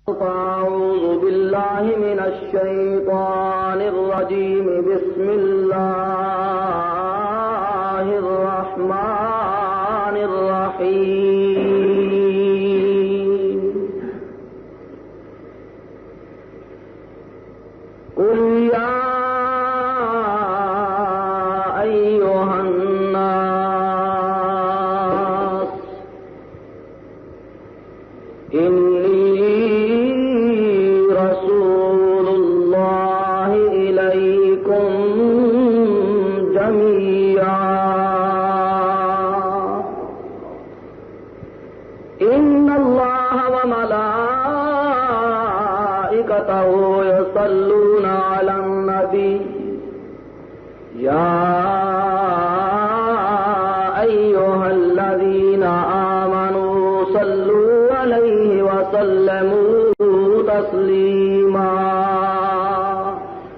أعوذ بالله من الشيطان الرجيم. بسم الله الرحمن الرحيم. قل يا أيها الناس يصلون على النبي يا أيها الذين آمنوا صلوا عليه وسلموا تسليما.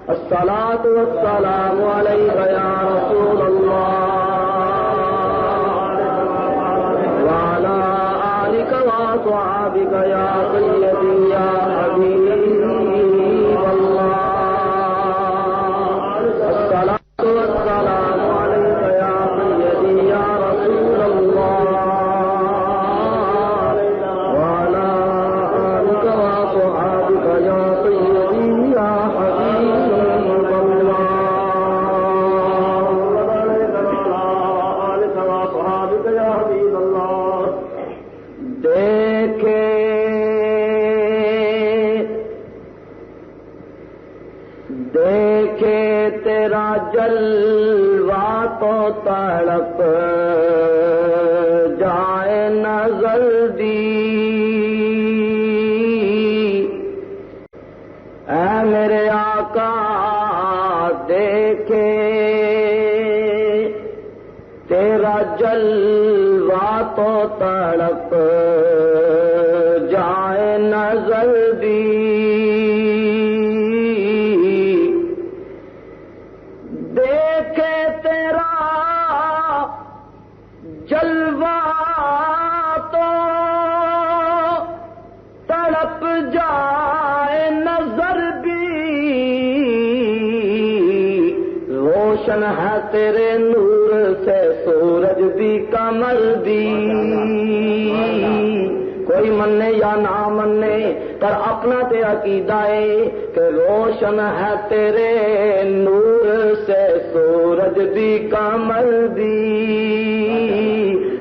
الصلاة والسلام عليك يا رسول الله وعلى آلك وأصحابك يا سيدي يا حبيبي. دیکھے تیرا جلوہ تو تڑپ جائے نظر دی. اے میرے آقا دیکھے تیرا جلوہ تو تڑپ جائے نظر دی. جلوہ تو تڑپ جائے نظر بھی روشن ہے تیرے نور سے سورج بھی قمر بھی. کوئی منے یا نہ منے پر اپنا تے عقیدہ ہے کہ روشن ہے تیرے نور سے سورج بھی قمر بھی.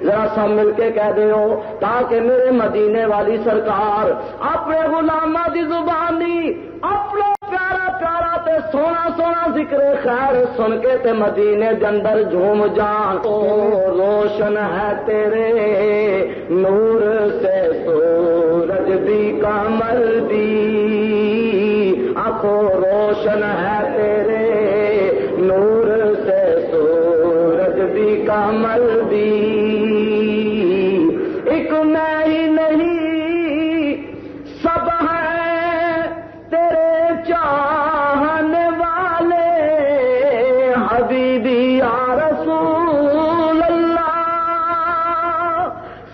ذرا سب مل کے کہہ دیو تاکہ میرے مدینے والی سرکار اپنے غلاماں دی زبانی اپنا پیارا پیارا تے سونا سونا ذکر خیر سن کے تے مدینے دے اندر جھوم جان. او روشن ہے تیرے نور سے سورج بھی قمر بھی. آنکھوں روشن ہے تیرے نور سے سورج بھی قمر بھی. ایک میں ہی نہیں سب ہیں تیرے چاہنے والے حبیبی یا رسول اللہ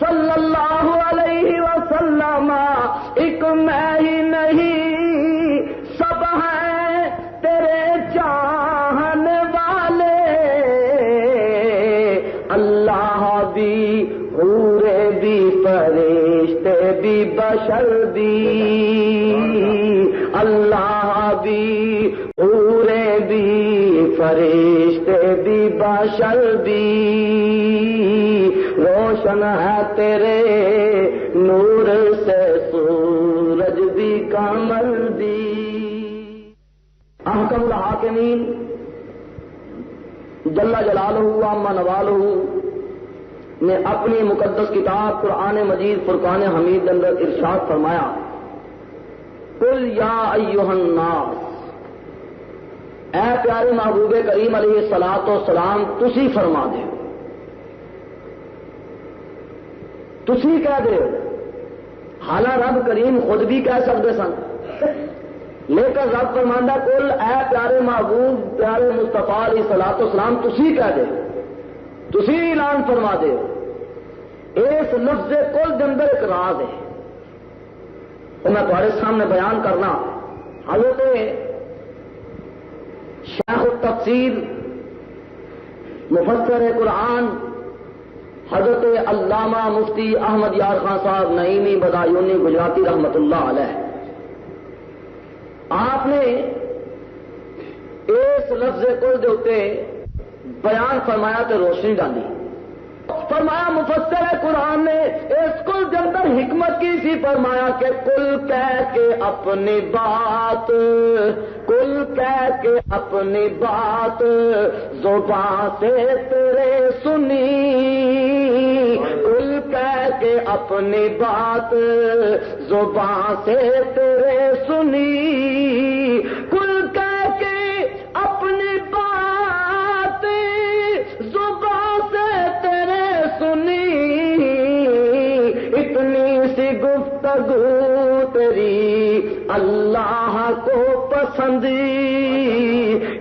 صلی اللہ علیہ وسلم. ایک میں ہی نہیں سب ہیں تیرے چاہنے والے اللہ بھی حورے بھی فرشتے بھی بشر بھی. اللہ بھی حورے بھی فرشتے بھی بشر بھی روشن ہے تیرے نور سے سورج بھی قمر بھی. احکم الحاکمین جل جلالہ و عم نوالہ نے اپنی مقدس کتاب قرآن مجید فرقان حمید اندر ارشاد فرمایا قل یا ایھا الناس. اے پیارے محبوب کریم علیہ الصلوۃ والسلام تسی فرما دے. تسی کہہ دے. حالانکہ رب کریم خود بھی کہہ سکتے سن لیکن رب فرماندا قل اے پیارے محبوب پیارے مصطفیٰ علیہ الصلوۃ والسلام تسی کہہ دے. تسی اعلان فرما دے. اس لفظ کل دے اندر ایک راز ہے. وہ میں تمہارے سامنے بیان کرنا حضرت شیخ التفسیر مفسر قرآن حضرت علامہ مفتی احمد یار خان صاحب نعیمی بدایونی گجراتی رحمت اللہ علیہ، آپ نے اس لفظ کل دے اتے بیان فرمایا تو روشنی ڈالی، فرمایا مفسر قرآن نے اس کل کے اندر حکمت کی سی، فرمایا کہ کل کہہ کے اپنی بات، کل کہہ کے اپنی بات زبان سے تیرے سنی، کل کہہ کے اپنی بات زبان سے تیرے سنی، کل کہہ کے اپنی بات زبان سے تیرے سنی، اتنی سی گفتگو تیری اللہ کو پسندی،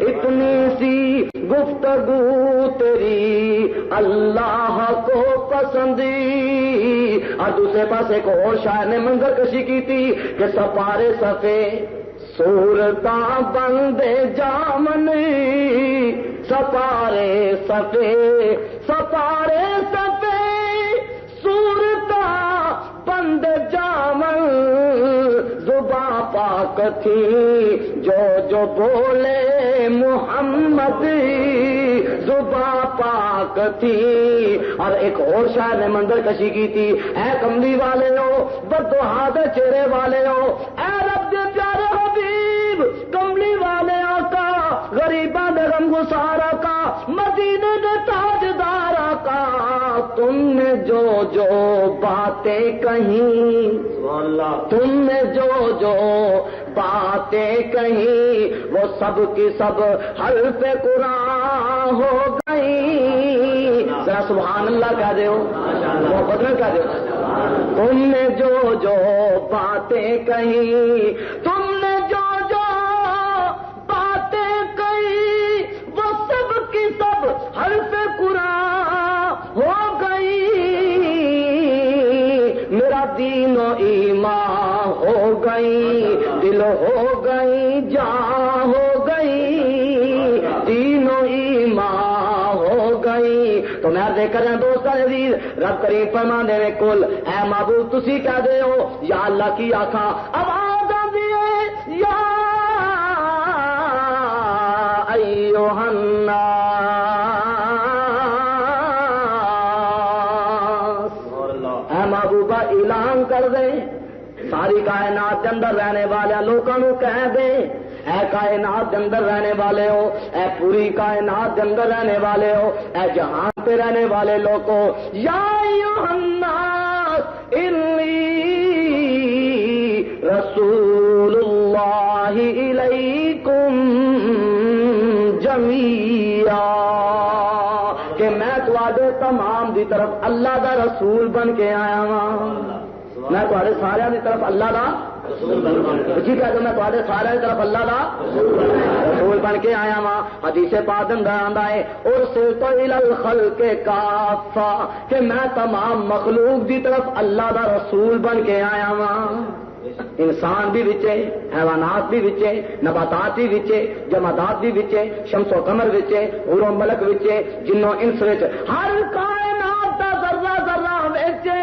اتنی سی گفتگو تیری اللہ کو پسندی۔ اور دوسرے پاس ایک اور شاعر نے منظر کشی کی تھی کہ سپارے صفے صورتاں بندے جامن، سپارے صفے سپارے صفے صورتاں بند جامن، زباں پاک تھی جو بولے محمد، زباں پاک تھی۔ اور ایک اور شاعر نے منظر کشی کی تھی، اے کملی والے ہو بددعا دے چہرے والے ہو، اے رب دے پیارے حبیب کملی والے آقا، غریباں دے غم گسار آقا، مدینے دے تاجدار آقا، تم نے جو جو باتیں کہیں، تم نے جو جو باتیں کہیں وہ سب کی سب حرف قرآن ہو گئی۔ ذرا سبحان اللہ کہہ دے ہو، محبت میں کہہ دے ہو۔ تم نے جو جو باتیں کہیں، تم نے جو جو باتیں کہیں وہ سب کی سب حرف قرآن ہو گئی، میرا دین و ایمان ہو گئی، دل ہو گئی، جان ہو گئی، دین و ایمان ہو گئی۔ تو میں دیکھ رہا دوست عزیز رب کریم فرما دے کل اے معبود تسی کہہ دے ہو یا اللہ کی آقا، آواز آندی ہے یا ایھا الناس، اے محبوبہ اعلان کر دے ساری کائنات کے اندر رہنے والے لوگوں کو کہہ دے، اے کائنات کے اندر رہنے والے ہو، اے پوری کائنات کے اندر رہنے والے ہو، اے جہان پہ رہنے والے لوگوں، یا ایھا الناس انی رسول اللہ الیکم جمیعا، کہ میں تواڈے تمام دی طرف اللہ دا رسول بن کے آیا ہاں، میں تواڈے سارے دی طرف اللہ دا جی کہہ دو میں تواڈے سارے دی طرف اللہ دا رسول بن کے آیا ہاں۔ حدیث پاک اندر آندا ہے ارسلت الی الخلق کافہ، کہ میں تمام مخلوق دی طرف اللہ دا رسول بن کے آیا ہاں۔ انسان بھی وچے، حیوانات بھی وچے، نباتات بھی وچے، جمادات بھی وچے، شمس و قمر وچے، حور و ملک وچے، جنوں انس وچ، ہر کائنات دا ذرہ ذرہ وچے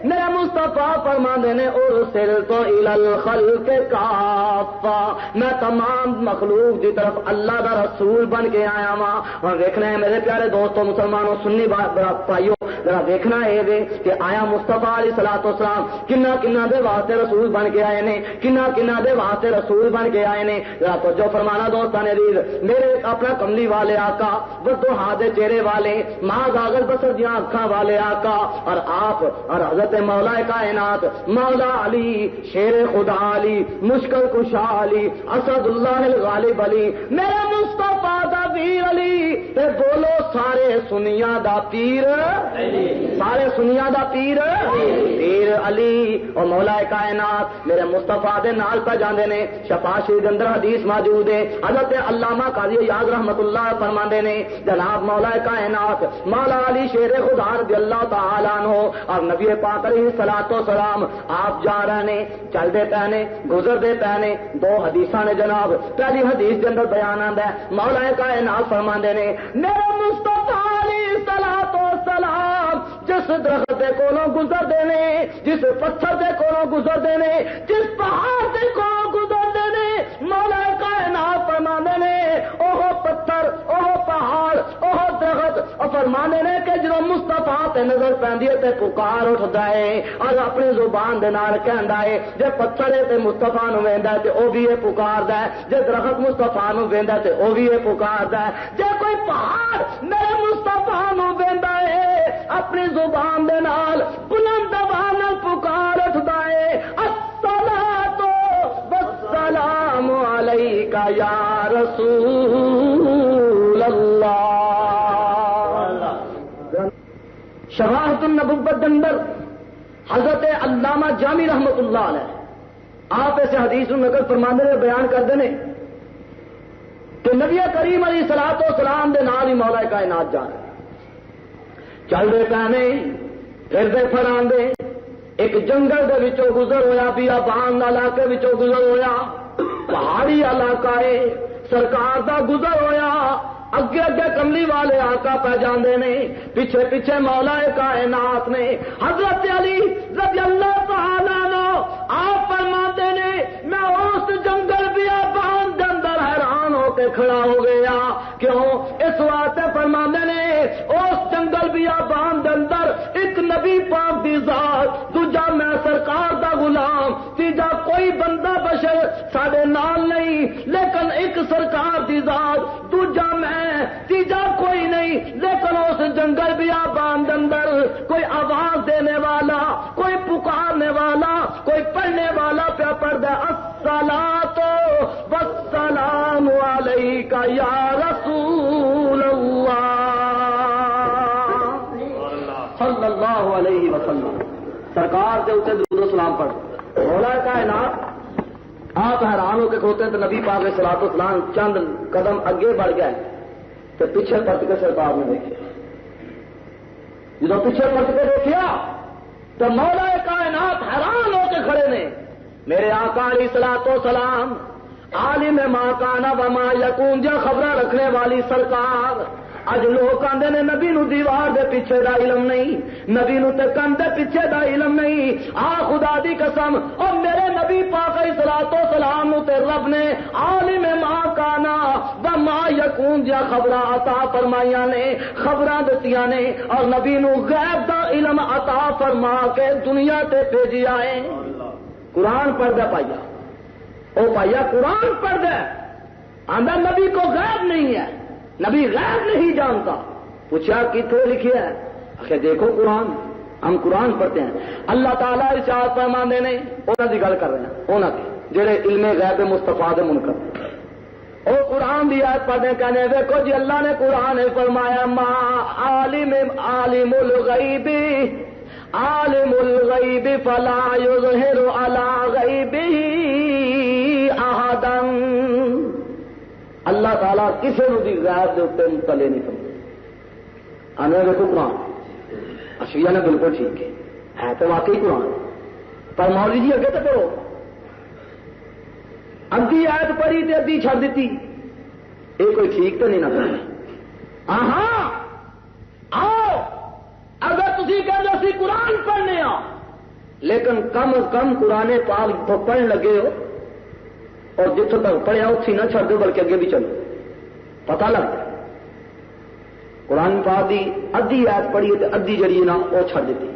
میرے مصطفیٰ فرماندے نے ارسلت الی الخلق کافہ، میں تمام مخلوق دی طرف اللہ دا رسول بن کے آیا ہاں۔ اور دیکھنا ہے میرے پیارے دوستوں مسلمانوں سنی بھائیوں، ذرا دیکھنا ہے کہ آیا مصطفیٰ علیہ الصلوۃ والسلام کنہ کنہ دے واسطے رسول بن کے آئے نے، کنہ کنہ دے واسطے رسول بن کے آئے نے، ذرا توجہ فرمانا دوستان عزیز، میرے اپنا کملی والے آقا، بدوحا دے چہرے والے، ماں غاغل بصر دیاں اکھاں والے آقا، اور آپ اور حضرت مولا کائنات مولا علی شیر خدا علی مشکل کشا علی اسد اللہ الغالب علی، میرے مصطفیٰ دا پیر علی تے بولو سارے سنیاں دا پیر سارے سنیاں دا پیر پیر علی اور مولا کائنات میرے مصطفیٰ دے نال پہ جاندے نے شفا شریف اندر حدیث موجود ہے حضرت علامہ قاضی یاد رحمت اللہ فرماندے نے جناب مولا کائنات مولا علی شیر خدا رضی اللہ تعالیٰ عنہ اور نبی پاک علیہ الصلوۃ والسلام آپ جا رہے نے چلتے پے نے گزرتے پے نے دو حدیثاں نے جناب پہلی حدیث کے اندر بیان آندا ہے مولا کائنات فرماندے نے میرے مصطفیٰ علیہ الصلوۃ والسلام جس درخت دے کولوں گزرتے نے جس پتھر دے کولوں گزرتے نے جس پہاڑ دے کولوں گزرتے نے مولا کائنات فرماندے نے اوہ پتھر اوہ پہاڑ اوہ درخت اور فرماندے نے کہ جدوں مصطفیٰ تے نظر پیندی ہے تے پکار اٹھدا ہے اور اپنی زبان دے نال کہندا ہے جے پتھر ہے تے مصطفیٰ نو ویندا ہے تے او بھی یہ پکاردا ہے جے درخت مصطفیٰ نو ویندا ہے تے او بھی یہ پکاردا ہے جے کوئی پہاڑ میرے مصطفیٰ نو ویندا ہے اپنی زبان دے نال بلند آواز نال پکار اٹھدا ہے الصلاۃ والسلام علیکا یا رسول اللہ شواہد النبوت اندر حضرت علامہ جامی رحمت اللہ علیہ آپ ایسے حدیث نقل فرماندے نے بیان کرتے ہیں کہ نبی کریم علیہ الصلوۃ والسلام دے نال ہی مولا کائنات جا رہے چلتے پے پھرتے پھراندے ایک جنگل دے وچوں گزر ہویا بیابان علاقے وچوں گزر ہویا پہاڑی علاقہ ہے سرکار دا گزر ہویا اگے اگے کملی والے آقا پہ جاندے نے پیچھے پیچھے مولا کائنات نے حضرت علی رضی اللہ تعالی عنہ آپ فرماتے نے میں اس جنگل بیابان دے اندر حیران ہو کے کھڑا ہو گیا کیوں اس واسطے فرماندے نے اس جنگل بیابان دے اندر ایک نبی پاک دی ذات دوجا میں سرکار دا غلام تیجا کوئی بندہ بشر ساڈے نال نہیں لیکن ایک سرکار دی ذات دوجا میں تیجا کوئی نہیں لیکن اس جنگل بیابان دے اندر کوئی آواز دینے والا کوئی پکارنے والا کوئی پڑھنے والا پیا پڑھتا ہے الصلاۃ والسلام علیکا یا رسول اللہ صلی اللہ علیہ وسلم سرکار کے اتنے درود و سلام پڑھ مولا کائنات آپ حیران ہو کے کھوتے ہیں تو نبی پاک علیہ الصلوۃ والسلام چند قدم اگے بڑھ گئے تو پیچھے پلٹ کے سرکار نے دیکھا جب پیچھے پلٹ کے دیکھا تو مولا کائنات حیران ہو کے کھڑے نے میرے آقا علیہ الصلوۃ والسلام عالم ما کان و ما یکون جا خبر رکھنے والی سرکار اج لوگ آندے نے نبی نو دیوار دے پیچھے دا علم نہیں نبی نو تے کن دے پیچھے دا علم نہیں خدا دی قسم اور میرے نبی پاک علیہ الصلوۃ والسلام نو تے رب نے عالم ما کانا و ما یکون جا خبراں عطا فرمائیاں نے خبراں دتیاں نے اور نبی نو غیب دا علم عطا فرما کے دنیا تے بھیجیا ہے قرآن پڑھدا پایا او پایا قرآن پڑھدا آندا نبی کو غیب نہیں ہے نبی غیب نہیں جانتا پوچھا کتنے لکھیا ہے آخر دیکھو قرآن ہم قرآن پڑھتے ہیں اللہ تعالیٰ ارشاد فرماندے نے انہاں دی گل کر رہے ہیں انہاں دی جڑے علم غیب مصطفیٰ دے منکر او قرآن دی آیت پڑھنے کہنے دیکھو جی اللہ نے قرآن فرمایا ما عالم الغیب فلا یظہر علی غیبہ احدا اللہ تعالیٰ کسی نو بھی غیب کے اتنے مطلع نہیں فرماتا آنے دیکھو قرآن اشیاء نے بالکل ٹھیک ہے تو واقعی قرآن پر مولوی جی اگے تو پڑھو ادھی آیت پڑھی تے ادھی چھڑ دیتی یہ کوئی ٹھیک تو نہیں نہ کرنا ہاں آؤ اگر تھی کہتے اسی قرآن پڑھنے لیکن کم از کم قرآن پاک تو پڑھن لگے ہو اور جتوں تک پڑھیا اتھی نہ چھڑ دو بلکہ اگے بھی چلو پتہ لگتا ہے قرآن پاک دی ادھی آیت پڑھی تو ادھی جڑی نا وہ چھڑ دیتی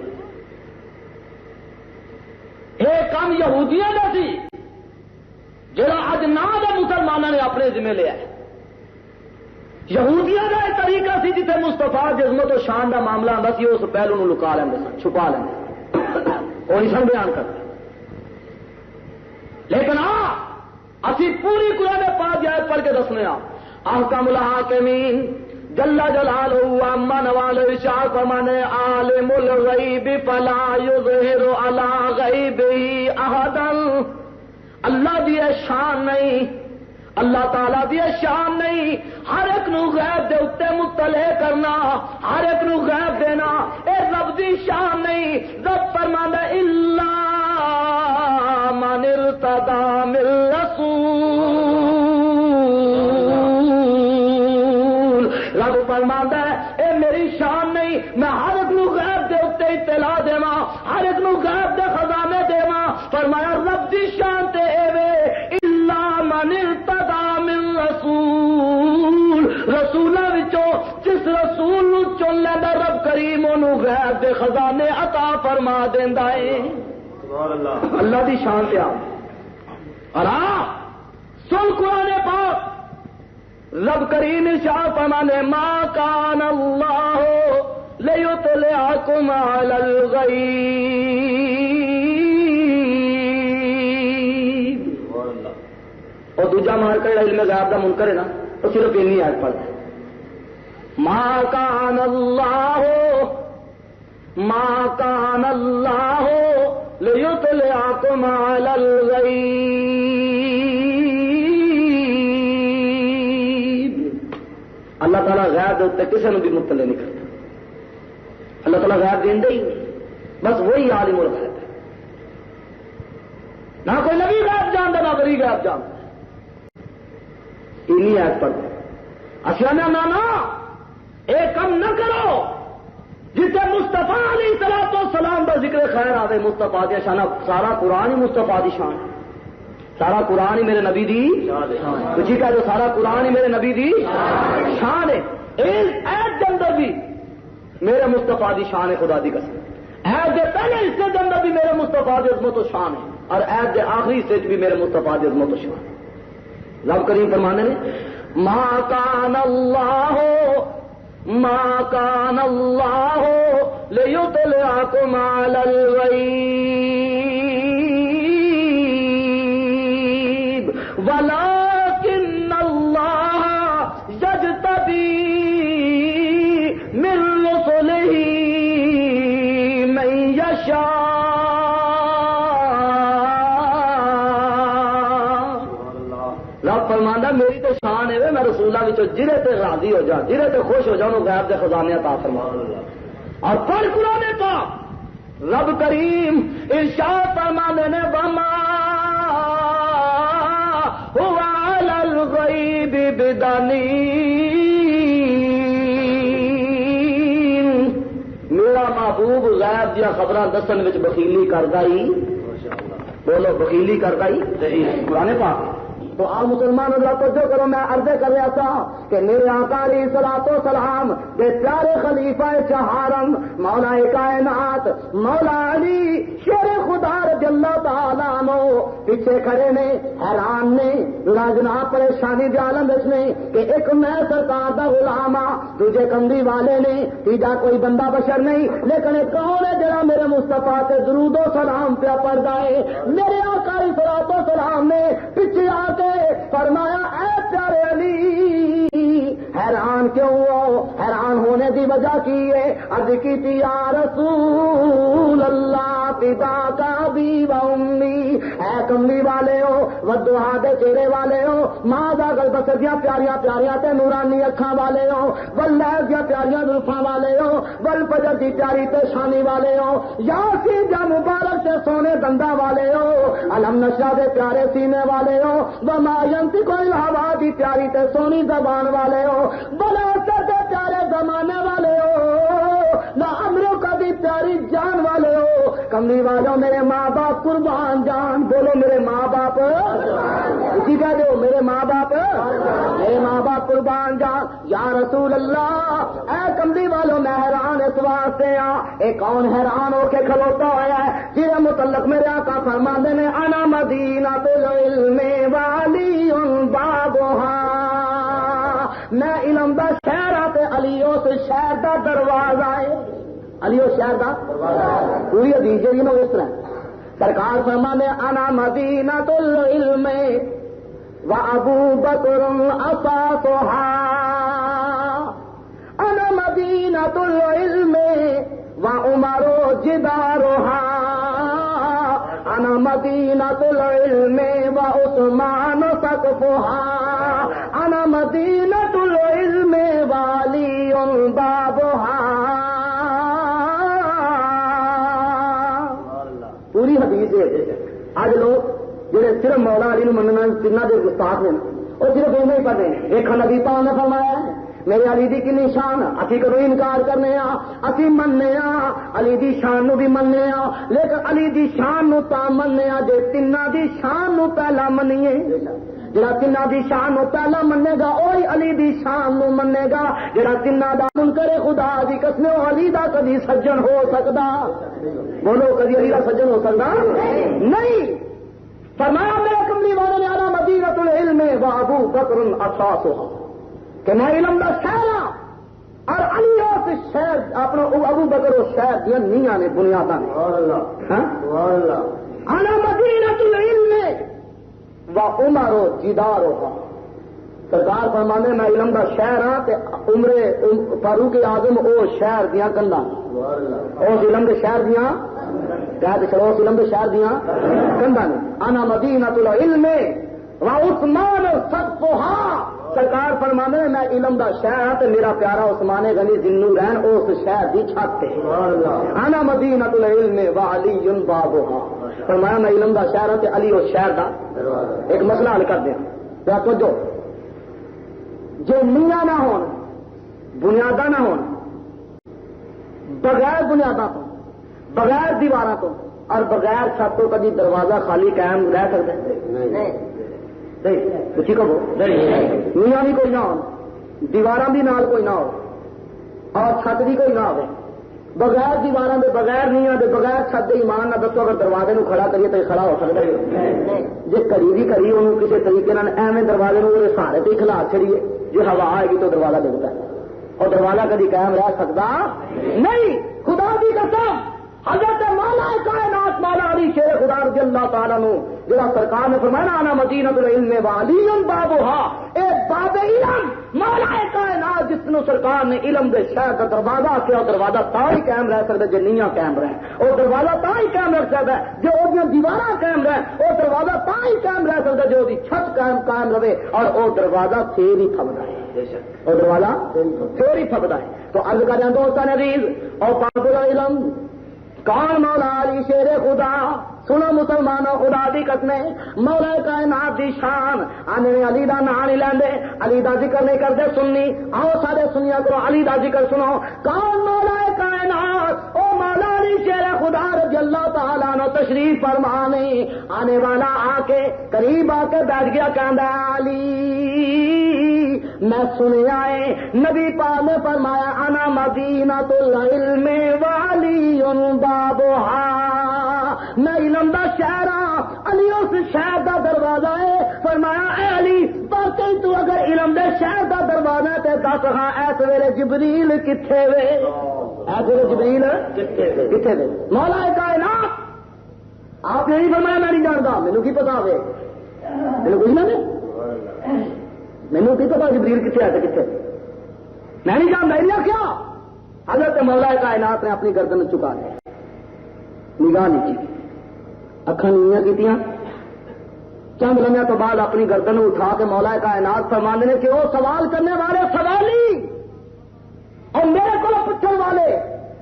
یہ کام یہودیاں کا سی جڑا اج نہ مسلمانوں نے اپنے ذمہ لیا ہے یہودیاں کا ایک طریقہ سی جتنے مستفا عظمت و شان کا معاملہ آتا سی اس پہلو نو لکا لیں سن چھپا لیں وہ نہیں سن بیان کرتے لیکن اسی پوری قرآن پاک آیت پڑھ کے دسنے احکم الحاکمین جل جلالہ عما نوال ارشاد فرمانے عالم الغیب فلا یظہر علی غیبہ احدا. اللہ دی شان نہیں، اللہ تعالیٰ دی شان نہیں ہر ایک نو غیب دے اتے مطلع کرنا، ہر ایک نو غیب دینا، اے رب دی شان نہیں. رب فرمانا الا من ارتضی من رسول. رب فرماتا ہے اے میری شان نہیں میں ہر ایک نو غیب دے اتے اطلاع دیواں، ہر ایک نو غیب دے خزانے دیواں. فرمایا رب دی شان تے اے وے الا من ارتضی من رسول. رسولاں وچوں جس رسول نو چن لیندا رب کریم اونوں غیب دے خزانے عطا فرما دیندا ہے. سبحان اللہ. اللہ دی شان تے آ اور سن قرآن پاک رب کریم ارشاد فرمانے ما کان اللہ لیطلعکم علی الغیب. اور دوجا مار کر علم غیب دا منکر ہے نا تو صرف اتنی آیت پڑھتا ہے ما کان اللہ لیطلعکم علی الغیب. اللہ تعالیٰ غیب دے اتنے کسی نے بھی مطلع نہیں کرتا. اللہ تعالیٰ غیب دیندا ہی نہیں، بس وہی عالم الغیب ہے. نہ کوئی نبی غیب جانتا نہ ولی غیب جانتا. انہی آیت پڑھتے اصل نانا ایک کم نہ کرو جسے مصطفیٰ علیہ الصلوۃ والسلام کا ذکر خیر آوے. مصطفیٰ کی شان سارا قرآن ہی مصطفیٰ کی شان ہے. سارا قرآن ہی میرے نبی دی کچھ کہہ دو سارا قرآن ہی میرے نبی دی شان ہے. ایت کے اندر بھی میرے مصطفیٰ دی شان ہے. خدا دی قسم ایت کے پہلے حصے کے اندر بھی میرے مصطفیٰ دی عظمت و شان ہے اور ایت کے آخری حصے بھی میرے مصطفیٰ دی عظمت و شان ہے. رب کریم فرمانے نے ما کان اللہ لیطلعکم علی الغیب ولکن اللہ یجتبی من رسلہ من یشاء. فرمانا میری تو شان ہے میں رسولہ وچوں جرے تے راضی ہو جا جرے تے خوش ہو جا انہوں غیب دے خزانے عطا فرما. اور پڑھ قرآن پاک رب کریم ارشاد فرمانے نے وما هو علی الغیب بدنین. میرا محبوب غیب دیا خبراں دسن وچ بخیلی کردا ہی بولو بخیلی کردا ہی قرآن پاک. تو آپ مسلمان حضرات توجہ کرو میں عرض کر رہا تھا کہ میرے آقا علیہ الصلوۃ والسلام کے پیارے خلیفہ چہارم مولا کائنات مولا علی شیر خدا رضی اللہ تعالیٰ عنہ پیچھے کھڑے نے حیران نے جناب پریشانی کے عالم نے کہ ایک میں سرکار دا غلام ہاں دوجے کمری والے نے تیجا کوئی بندہ بشر نہیں لیکن کون ہے جڑا میرے مصطفیٰ سے درود و سلام پہ پڑھتا ہے. میرے آقا علیہ الصلوۃ والسلام نے پیچھے آ کے فرمایا اے پیارے علی حیران کیوں ہو؟ حیران ہونے کی وجہ کی ہے عرض کی تھی یا رسول اللہ پتا کا بھی و امی. اے کملی والے ہو ودعا دے چہرے والے ہو ماں دا گل بسر دیا پیاریاں پیاریاں تے نورانی اکھاں والے ہو ول دیا پیاریاں زلفاں والے ہو ول فجر دی پیاری تے شانی والے ہو یاسین جا مبارک تے سونے دندا والے ہو علم نشا دے پیارے سینے والے ہو وما ينطق الهوى دی پیاری تے سونی زبان والے ہو بلا دے پیارے زمانے والے ہو نہ امروں کا بھی پیاری جان والے ہو. کملی والوں میرے ماں باپ قربان جان بولو میرے ماں باپ اسی کہہ دو میرے ماں باپ قربان جان. یا رسول اللہ اے کملی والوں میں حیران اس واسطے اے کون حیران ہو کے کھلوتا ہوا ہے جس متعلق میرے آقا فرماندے نے انا مدینہ العلم والی بابھا میں علم دا شہر آتے علی اس شہر دا دروازہ ہے. علی اس شہر دا پوری حدیث جی نو اس طرح سرکار فرمانے انا مدینہ العلم وابو بکر اساسها انا مدینۃ العلم وعمر جدارها انا مدینۃ العلم وعثمان سقفها انا مدینۃ العلم وعلی بابها. پوری حدیث ہے. آج لوگ جڑے صرف مولا علی نو مننا جنہ دے گستاخ نے وہ صرف انہیں ہی پڑھتے ہیں. ایک نبی پاک نے فرمایا میرے علی دی کی شان اسی کدو انکار کرنے اسی مننے علی دی شان نو بھی مننے لیکن علی دی شان نو تا مننے جے تیناں دی شان نو پہلا منیے. جڑا تیناں دی شان نو پہلا منے گا وہی علی دی شان نو منے گا. جڑا تیناں دا منکر خدا دی قسم او علی دا کبھی سجن ہو سکدا؟ بولو کبھی علی دا سجن ہو سکدا نہیں. فرمایا میرے کملی والے نے انا مدینۃ العلم وابو بکر اساسها کہ میں علم دا شہر ہاں اور علی اس شہر اپنا ابو بکر اس شہر دیا نیاں نے بنیاداں نے. انا مدینۃ العلم وعمر جدارها. سرکار فرمانے میں علم دا شہر ہاں تے عمر فاروق اعظم او شہر دیا کندا اس علم دے شہر دیا کہتے چلو اس علم دے شہر دیا کندا نے. انا مدینۃ العلم وعثمان سقفها. سرکار فرمانے میں علم دا شہر تے میرا پیارا عثمان غنی ذوالنورین اس شہر دی چھت تے. انا مدینۃ العلم وعلی بابها. فرمایا میں علم دا شہر تے علی اس شہر دا. ایک مسئلہ حل کر دیا توجہ. جو میاں نہ ہون بنیاداں نہ ہون بغیر بنیاداں تو بغیر دیواراں تو اور بغیر چھت تو کبھی دروازہ خالی قائم رہ سکتا ہے نہیں. کچھ کہو میاں بھی کوئی نہ ہو دیواراں بھی نال کوئی نہ ہو اور چھت بھی کوئی نہ ہو بغیر دیواراں دے بغیر نیاں دے بغیر چھت دے ایمان نہ دسو اگر دروازے نو کھڑا کریے تو کھڑا ہو سکتا ہے جی کری بھی کری انہوں کسی طریقے ایویں دروازے نو سہارے پہ کھلا چڑیے جو ہوا آئے گی تو دروازہ ڈگتا ہے اور دروازہ کبھی قائم رہ سکتا نہیں. خدا کی قسم حضرت مولا کائنات مولا علی شیر خدا رضی اللہ تعالیٰ نو جڑا سرکار نے فرمایا انا مدینۃ العلم وعلی بابها اے باب علم مولا کائنات جس نو سرکار نے علم دے شہر کا دروازہ کیا دروازہ تا ہی قائم رہ سکتا جے نیاں قائم رہے اور دروازہ تا ہی قائم رہ سکتا ہے جو وہ دیواراں قائم رہے اور دروازہ تا ہی قائم رہ سکتا جو دی چھت قائم رہے اور وہ دروازہ پھر ہی پھبدا ہے اور دروازہ پھر ہی پھبدا ہے. تو عرض کر رہے ہیں دوستان عزیز اور باب العلم کون مولا علی شیر خدا. سنو مسلمانوں خدا دی قسم مولا کائنات دی شان آنے علی دا نام نہیں لیندے علی دا ذکر نہیں کرتے سنی آؤ سارے سنیا کرو علی دا ذکر سنو. کون مولا کائنات او مولا علی شیر خدا رضی اللہ تعالیٰ عنہ تشریف فرمانے آنے والا آ کے قریب آ کے بیٹھ گیا کہندا علی میں سنیا ہے نبی پاک نے فرمایا انا مدینۃ العلم وعلی بابها. میں علم دا شہر ہاں علی اس شہر دا دروازہ ہے. فرمایا اے علی باقی تو اگر علم دے شہر دا دروازہ تے دس ہاں اس ویلے جبریل کتھے وے اس ویلے جبریل کتھے وے. مولا کائنات آپ نے نہیں فرمایا میں نہیں جانتا مینوں کی پتا ہوے مینوں کچھ نہ مینوں کی پتا جبریل کتنے آتے کتنے میں نہیں جانتا نہیں کیا. حضرت مولا کائنات نے اپنی گردن چکا لیا نگاہ نیچی اکھاں نیاں کیتیاں چند لمحے تو بعد اپنی گردن اٹھا کے مولا کائنات فرماندے نے کہ وہ سوال کرنے والے سوالی اور میرے کو پوچھنے والے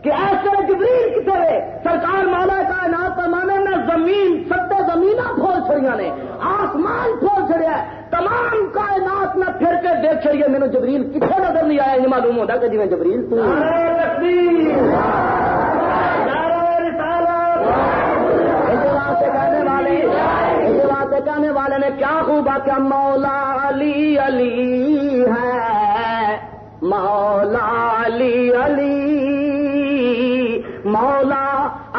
کہ ایسے جبریل کتنے رہے. سرکار مولا کائنات فرمانے نے زمین ستے زمین کھول چھڑیاں نے آسمان کھول چھڑیا تمام کائنات میں پھر کے دیکھ چھڑیے مینوں جبریل کتنے نظر نہیں آیا. یہ معلوم ہوتا کہ جی میں جبریل تو کہنے والے نے کیا خوبا کیا مولا علی علی ہے مولا علی علی مولا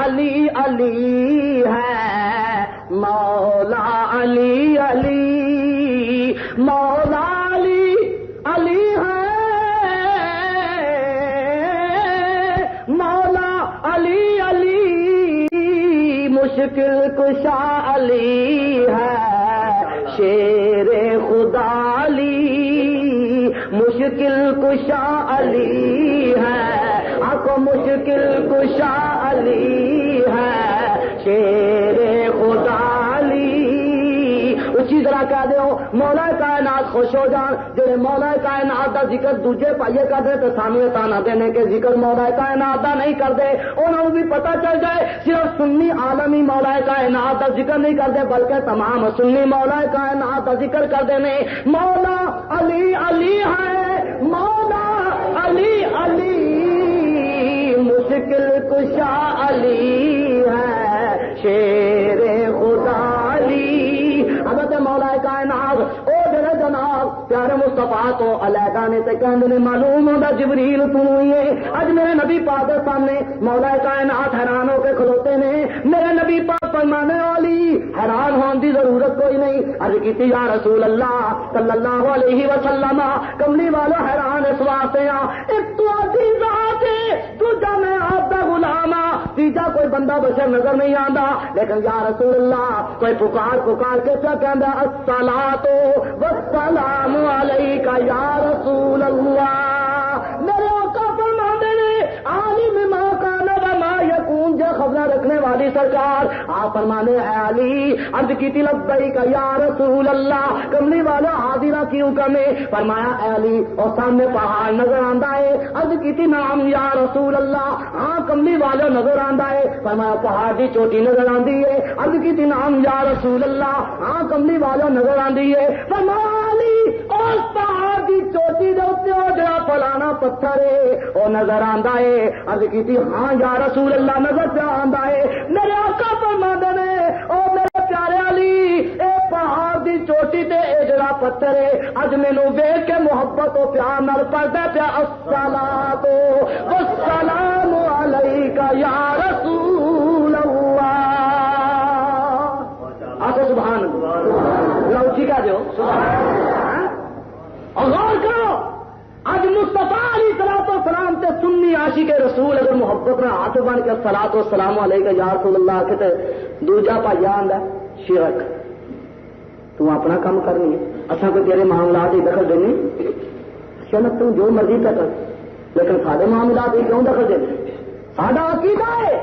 علی علی ہے مولا علی علی مولا علی علی ہے مولا علی علی مشکل کشا علی ہے شیر مشکل کشا علی ہے، آنکھوں مشکل کشا علی ہے، شیر خدا علی۔ اسی طرح کہہ دیو مولا کائنات خوش ہو جان جڑے مولا کائنات دا ذکر دوجے پائیے کر دے تو سانو یہ تانا دینے کہ ذکر مولا کائنات دا نہیں کر دے، انہوں بھی پتہ چل جائے صرف سنی عالمی مولا کائنات دا ذکر نہیں کر دے بلکہ تمام سنی مولا کائنات دا ذکر کر دینے۔ مولا علی علی ہے، مولا علی علی، مشکل کشا علی ہے، شیر خدا علی۔ حضرت مولا کائنات او جڑے جناب پیارے مصطفیٰ تو علیحدہ نے تے کہندے نے معلوم ہوندا جبریل تو ہی ہے۔ اج میرے نبی پاک دے سامنے مولا کائنات حیران ہو کے کھلوتے نے، میرے نبی پاک فرمانے والی حیران ہون دی ضرورت کوئی نہیں۔ عرض کیتی یا رسول اللہ صلی اللہ علیہ وسلم، کملی والو حیران اس واسطے ہاں، ایک تو عزیز ذات ہے، دوجا میں آپ دا غلام ہاں، تیجا کوئی بندہ بشر نظر نہیں آندا، لیکن یا رسول اللہ کوئی پکار پکار کے کیا کہندا الصلاۃ والسلام علیکہ یا رسول اللہ۔ میرے آقا فرماتے نے عالم ما کان و ما یکون، جو خبر رکھنے والی سرکار آپ فرمانے اے علی، عرض کی لبیک یا رسول اللہ، کملی والا حاضرہ کی حکم ہے، فرمایا اے علی اور سامنے پہاڑ نظر آندا ہے، عرض کی نام یا رسول اللہ، ہاں کملی والا نظر آندا ہے، فرمایا پہاڑ دی چوٹی نظر آندی ہے، عرض کی نام یا رسول اللہ، ہاں کملی والا نظر آندی ہے، فرمایا علی اس پہاڑ دی چوٹی دے اوتے او جڑا فلانا پتھر ہے او نظر آندا ہے، عرض کی ہاں یا رسول اللہ نظر پہ آندا ہے۔ میرے آقا فرماندے نے او میرے پیارے علی اے پہاڑ دی چوٹی تے اے جڑا پتھر ہے اج مینوں ویکھ کے محبت و پیار نال پڑھدا پیا الصلاۃ والسلام علیکہ یا رسول اللہ۔ آخو سبحان اللہ، اونچی کہہ دیو اور غور کرو اج مصطفیٰ علیہ الصلوۃ والسلام تے سنی عاشق رسول اگر محبت میں ہاتھ بن کے الصلاۃ والسلام علیکہ یا رسول اللہ کہتے دوجا بھائیا آندا شرک، تو اپنا کام کرنی ہے، اساں کوئی تیرے معاملات ہی دخل دینی، شنت تو جو مرضی کر لیکن سارے معاملات ہی کیوں دخل دینے؟ ساڈا عقیدہ ہے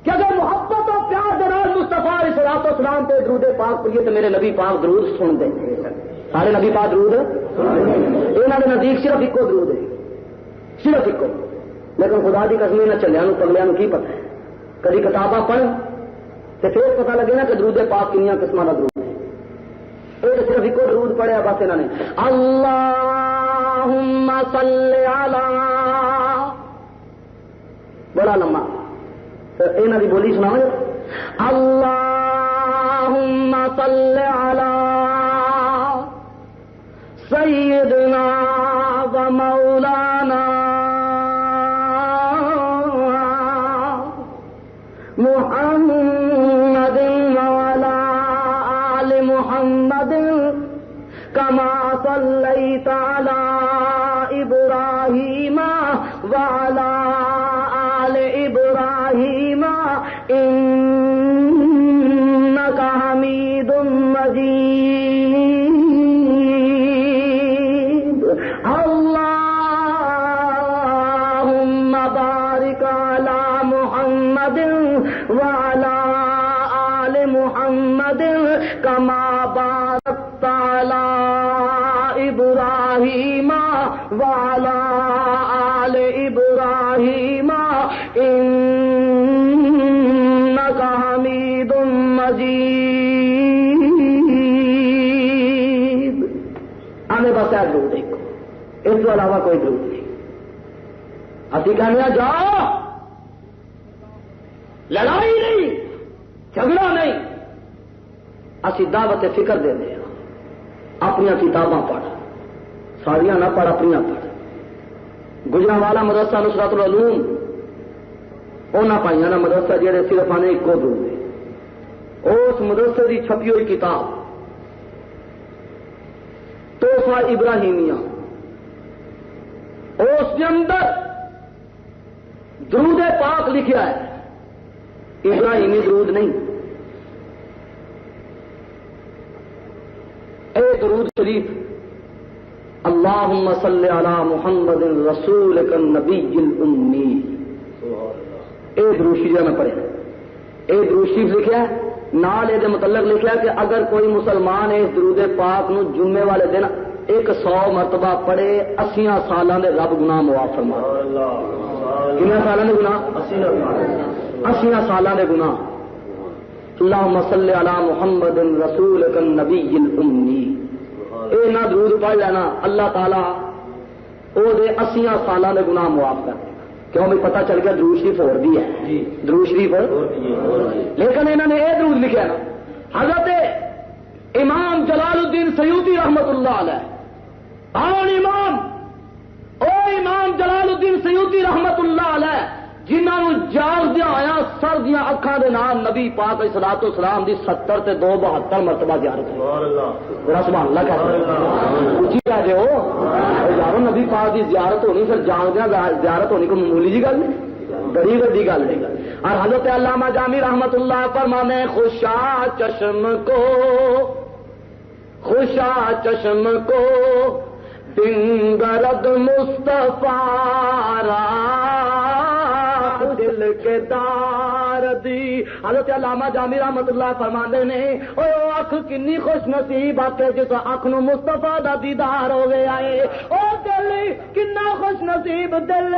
کہ اگر محبت اور پیار کے نال مصطفیٰ علیہ الصلوۃ والسلام پہ درود پاک پڑھیے تو میرے نبی پاک درود سن دیں، سارے نبی پاک درود انہوں نے نزدیک صرف ایک درود ہے، صرف ایک، لیکن خدا کی قسم نہ چلیا پگلیا کی پتہ ہے، کدی کتاباں پڑھ تو پھر پتہ لگے نا کہ درود پاک کنیا قسم کا درود ہے، یہ صرف ایک درود پڑھیا بس انہوں نے اللہم صلی علی، بڑا لمبا انہوں کی بولی سنا اللہم صلی علی سیدنا و مولانا محمد وعلی آل محمد کما صلیت علی ابراہیم وعلی آل ابراہیم انک حمید مجید اللہم بارک علی محمد وعلی آل محمد کما بارکت علی ابراہیم وعلی آل ابراہیم انک حمید مجید۔ آنے بس ہے درود ایک، اس کے علاوہ کوئی درود نہیں۔ اسی کہنے جاؤ لڑائی نہیں جھگڑا نہیں، اسی دعوت فکر دے دیں، اپنی کتاباں پڑھ، ساریاں نہ پڑھ اپنی پڑھ۔ گجرانوالا مدرسہ نصرت العلوم انہاں پائیاں نا مدرسہ جہے صرف آنے ایک درود ہے، اس مدرسے کی چھپی ہوئی کتاب تحفہ ابراہیمیہ، اس کے اندر درود پاک لکھا ہے، ابراہیمی درود نہیں، اے درود شریف اللہم صلی علی محمد رسولک النبی الامی. اے درود شریف میں پڑھے, اے درود شریف لکھیا ہے, نال یہ متعلق لکھیا کہ اگر کوئی مسلمان اس درود پاک نو جمعے والے دن 100 مرتبہ پڑھے 80 سالاں دے رب گناہ معاف فرما. کتنے سالاں دے گناہ؟ 80 سالاں دے گناہ. اللہم صلی علی محمد رسولک النبی الامی. اے نہ درود پڑھ لینا, اللہ تعالی او دے 80 سالاں دے گناہ معاف کر. کیوں بھی پتہ چل گیا درود شریف اور بھی ہے, درود شریف لیکن انہوں نے یہ درود لکھا نا, حضرت امام جلال الدین سیوطی رحمت اللہ علیہ, امام جلال الدین سیوطی رحمت اللہ علیہ جنہوں جاگ دیا آیا سر دیا اکھاں دے نال نبی پاک علیہ الصلوۃ والسلام دی 70 تے 72 مرتبہ زیارت. سبحان اللہ کہہ اچھی کہہ دے ہو یارو, نبی پاک دی زیارت ہونی پھر جاگ دیا زیارت ہونی کوئی معمولی جی گل نہیں, بڑی بڑی گل نہیں. اور حضرت علامہ جامی رحمت اللہ فرمانے خوشا چشم کو دنگرد مصطفیٰ را دل کے دار دی. حضرت علامہ جامی رحمت اللہ فرماندے نے او اکھ کنی خوش نصیب آکے جس اکھ نو مصطفیٰ دا دیدار ہو گیا ہے, او دل کنا خوش نصیب دل